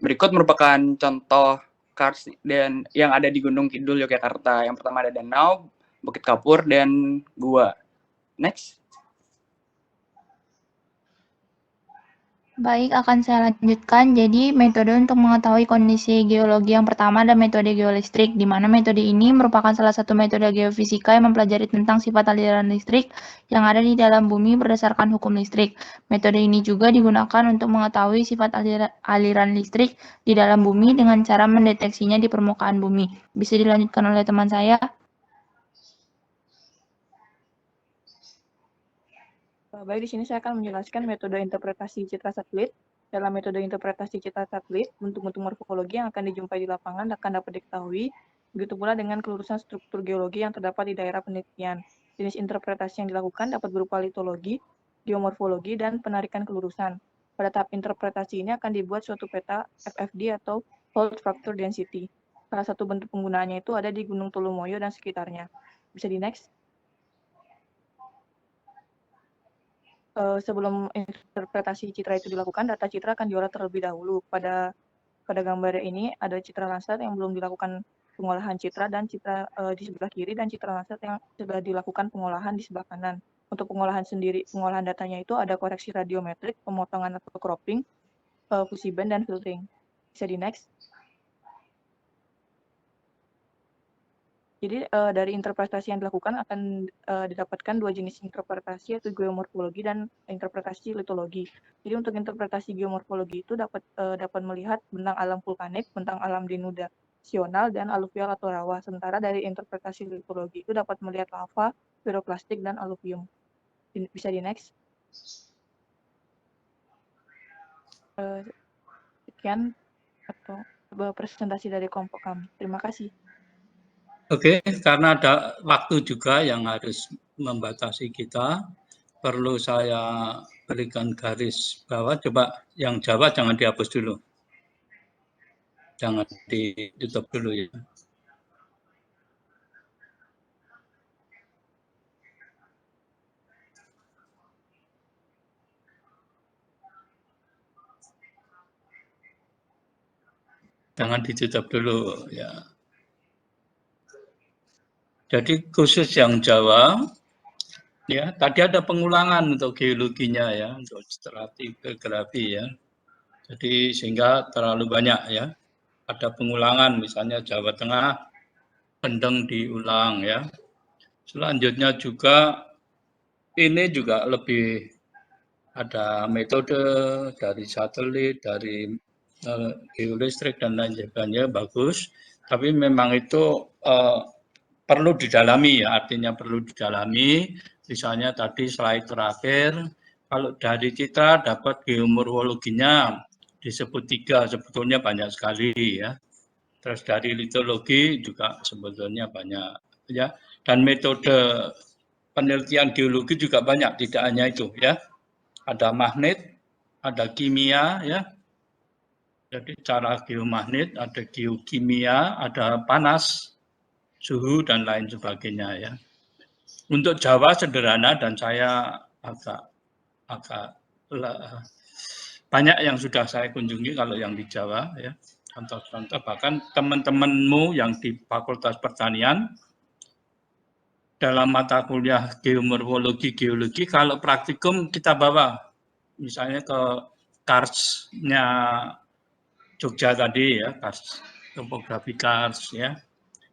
Berikut merupakan contoh karst dan yang ada di Gunung Kidul, Yogyakarta. Yang pertama ada danau, Bukit Kapur, dan gua. Next. Baik, akan saya lanjutkan. Jadi, metode untuk mengetahui kondisi geologi yang pertama ada metode geolistrik, di mana metode ini merupakan salah satu metode geofisika yang mempelajari tentang sifat aliran listrik yang ada di dalam bumi berdasarkan hukum listrik. Metode ini juga digunakan untuk mengetahui sifat aliran listrik di dalam bumi dengan cara mendeteksinya di permukaan bumi. Bisa dilanjutkan oleh teman saya? Baik, di sini saya akan menjelaskan metode interpretasi citra satelit. Dalam metode interpretasi citra satelit, bentuk-bentuk morfologi yang akan dijumpai di lapangan akan dapat diketahui, begitu pula dengan kelurusan struktur geologi yang terdapat di daerah penelitian. Jenis interpretasi yang dilakukan dapat berupa litologi, geomorfologi, dan penarikan kelurusan. Pada tahap interpretasi ini akan dibuat suatu peta FFD atau Fault Fracture Density. Salah satu bentuk penggunaannya itu ada di Gunung Tulumoyo dan sekitarnya. Bisa di next. Sebelum interpretasi citra itu dilakukan, data citra akan diolah terlebih dahulu. Pada gambar ini ada citra Landsat yang belum dilakukan pengolahan citra dan citra di sebelah kiri dan citra Landsat yang sudah dilakukan pengolahan di sebelah kanan. Untuk pengolahan datanya itu ada koreksi radiometrik, pemotongan atau cropping, fusi band, dan filtering. Bisa di next. Jadi dari interpretasi yang dilakukan akan didapatkan dua jenis interpretasi, yaitu geomorfologi dan interpretasi litologi. Jadi untuk interpretasi geomorfologi itu dapat melihat bentang alam vulkanik, bentang alam denudasional, dan aluvial atau rawa. Sementara dari interpretasi litologi itu dapat melihat lava, piroklastik, dan aluvium. Bisa di next. Sekian atau presentasi dari kelompok kami. Terima kasih. Oke, karena ada waktu juga yang harus membatasi kita, perlu saya berikan garis bawah. Coba yang Jawa jangan dihapus dulu. Jangan ditutup dulu ya. Jangan ditutup dulu ya. Jadi khusus yang Jawa, ya tadi ada pengulangan untuk geologinya ya, untuk stratigrafi ya. Jadi sehingga terlalu banyak ya. Ada pengulangan misalnya Jawa Tengah, Kendeng diulang ya. Selanjutnya juga ini juga lebih ada metode dari satelit, dari geolistrik dan lain sebagainya bagus. Tapi memang itu perlu didalami ya, artinya perlu didalami. Misalnya tadi slide terakhir, kalau dari citra dapat geomorfologinya disebut 3, sebetulnya banyak sekali ya. Terus dari litologi juga sebetulnya banyak ya. Dan metode penelitian geologi juga banyak, tidak hanya itu ya. Ada magnet, ada kimia ya. Jadi cara geomagnet, ada geokimia, ada panas, suhu dan lain sebagainya ya. Untuk Jawa sederhana dan saya agak banyak yang sudah saya kunjungi kalau yang di Jawa ya. Contoh-contoh bahkan teman-temanmu yang di Fakultas Pertanian dalam mata kuliah geomorfologi geologi, kalau praktikum kita bawa misalnya ke Karsnya Jogja tadi ya, Kars topografi Kars ya.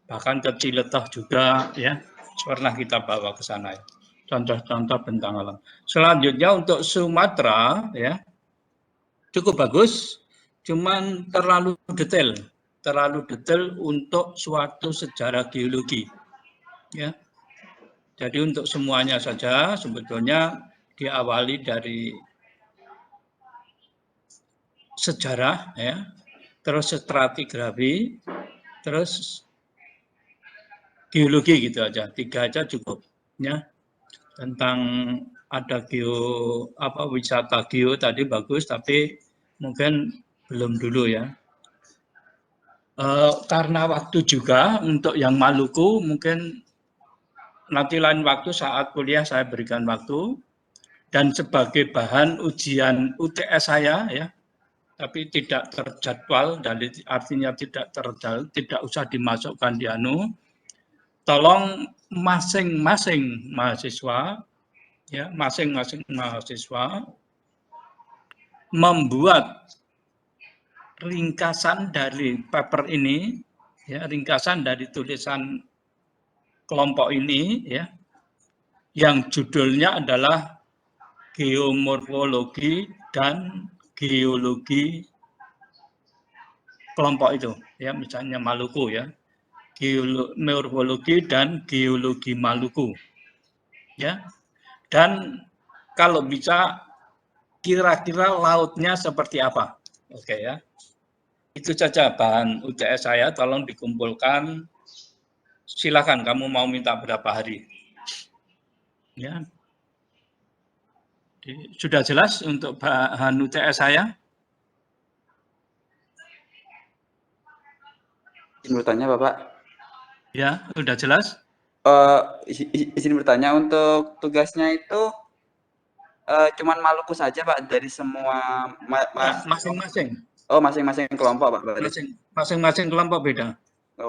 Bahkan ke Ciletoh juga ya, pernah kita bawa ke sana ya. Contoh-contoh bentang alam. Selanjutnya untuk Sumatera ya, cukup bagus, cuman terlalu detail untuk suatu sejarah geologi ya. Jadi untuk semuanya saja sebetulnya diawali dari sejarah, ya, terus stratigrafi, terus geologi gitu aja, 3 aja cukup, ya. Tentang ada wisata geo tadi bagus, tapi mungkin belum dulu ya. Karena waktu juga untuk yang Maluku mungkin nanti lain waktu saat kuliah saya berikan waktu, dan sebagai bahan ujian UTS saya ya, tapi tidak terjadwal, dari artinya tidak terjadwal, tidak usah dimasukkan di tolong masing-masing mahasiswa ya, masing-masing mahasiswa membuat ringkasan dari paper ini ya, ringkasan dari tulisan kelompok ini ya, yang judulnya adalah geomorfologi dan geologi kelompok itu ya, misalnya Maluku ya, geomorfologi dan geologi Maluku ya, dan kalau bisa kira-kira lautnya seperti apa, oke ya. Itu saja bahan UTS saya, tolong dikumpulkan. Silakan kamu mau minta berapa hari. Ya. Sudah jelas untuk bahan UTS saya? Izin bertanya, Bapak. Ya, sudah jelas? Izin bertanya, untuk tugasnya itu cuman Maluku saja, Pak, dari semua masing-masing. Oh, masing-masing kelompok, Pak. Masing-masing kelompok beda.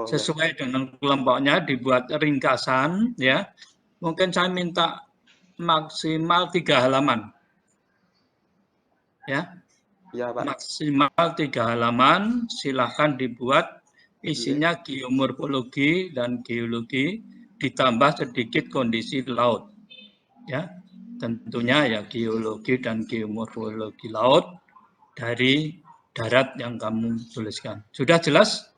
Sesuai dengan kelompoknya dibuat ringkasan ya. Mungkin saya minta maksimal 3 halaman. Ya. Ya, Pak. Maksimal 3 halaman, silahkan dibuat, isinya geomorfologi dan geologi ditambah sedikit kondisi laut. Ya. Tentunya ya geologi dan geomorfologi laut dari darat yang kamu tuliskan. Sudah jelas?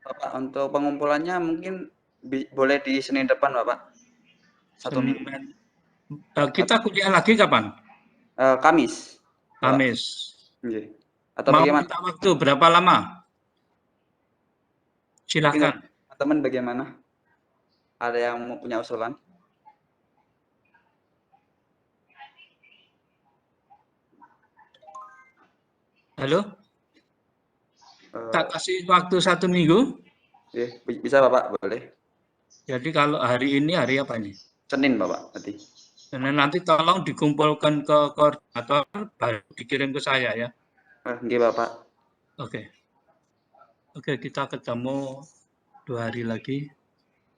Bapak, untuk pengumpulannya mungkin boleh di Senin depan, Bapak. Kita kuliah lagi kapan? Kamis. Kamis. Okay. Atau mau bagaimana? minta waktu berapa lama? Silakan. Teman bagaimana? Ada yang mau punya usulan? Halo? Tak kasih waktu 1 minggu? Bisa, Bapak, boleh. Jadi kalau hari ini, hari apa ini? Senin, Bapak, nanti. Senin, nanti tolong dikumpulkan ke koordinator, baru dikirim ke saya ya. Oke, Bapak. Oke. Oke, kita ketemu 2 hari lagi.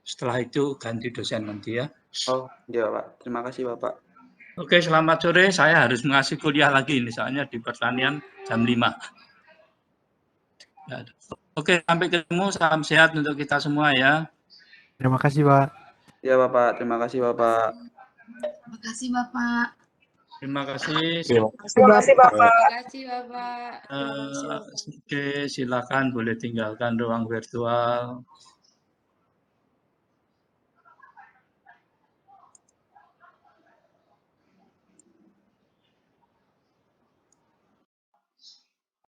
Setelah itu ganti dosen nanti ya. Oh, iya, Bapak. Terima kasih, Bapak. Oke, selamat sore. Saya harus mengasih kuliah lagi, misalnya di pertanian jam 5. Oke, sampai ketemu. Salam sehat untuk kita semua ya. Terima kasih, Pak. Ya, Bapak. Terima kasih, Bapak. Terima kasih, Bapak. Terima kasih. Terima kasih, Bapak. Terima kasih, Bapak. Oke, silakan boleh tinggalkan ruang virtual.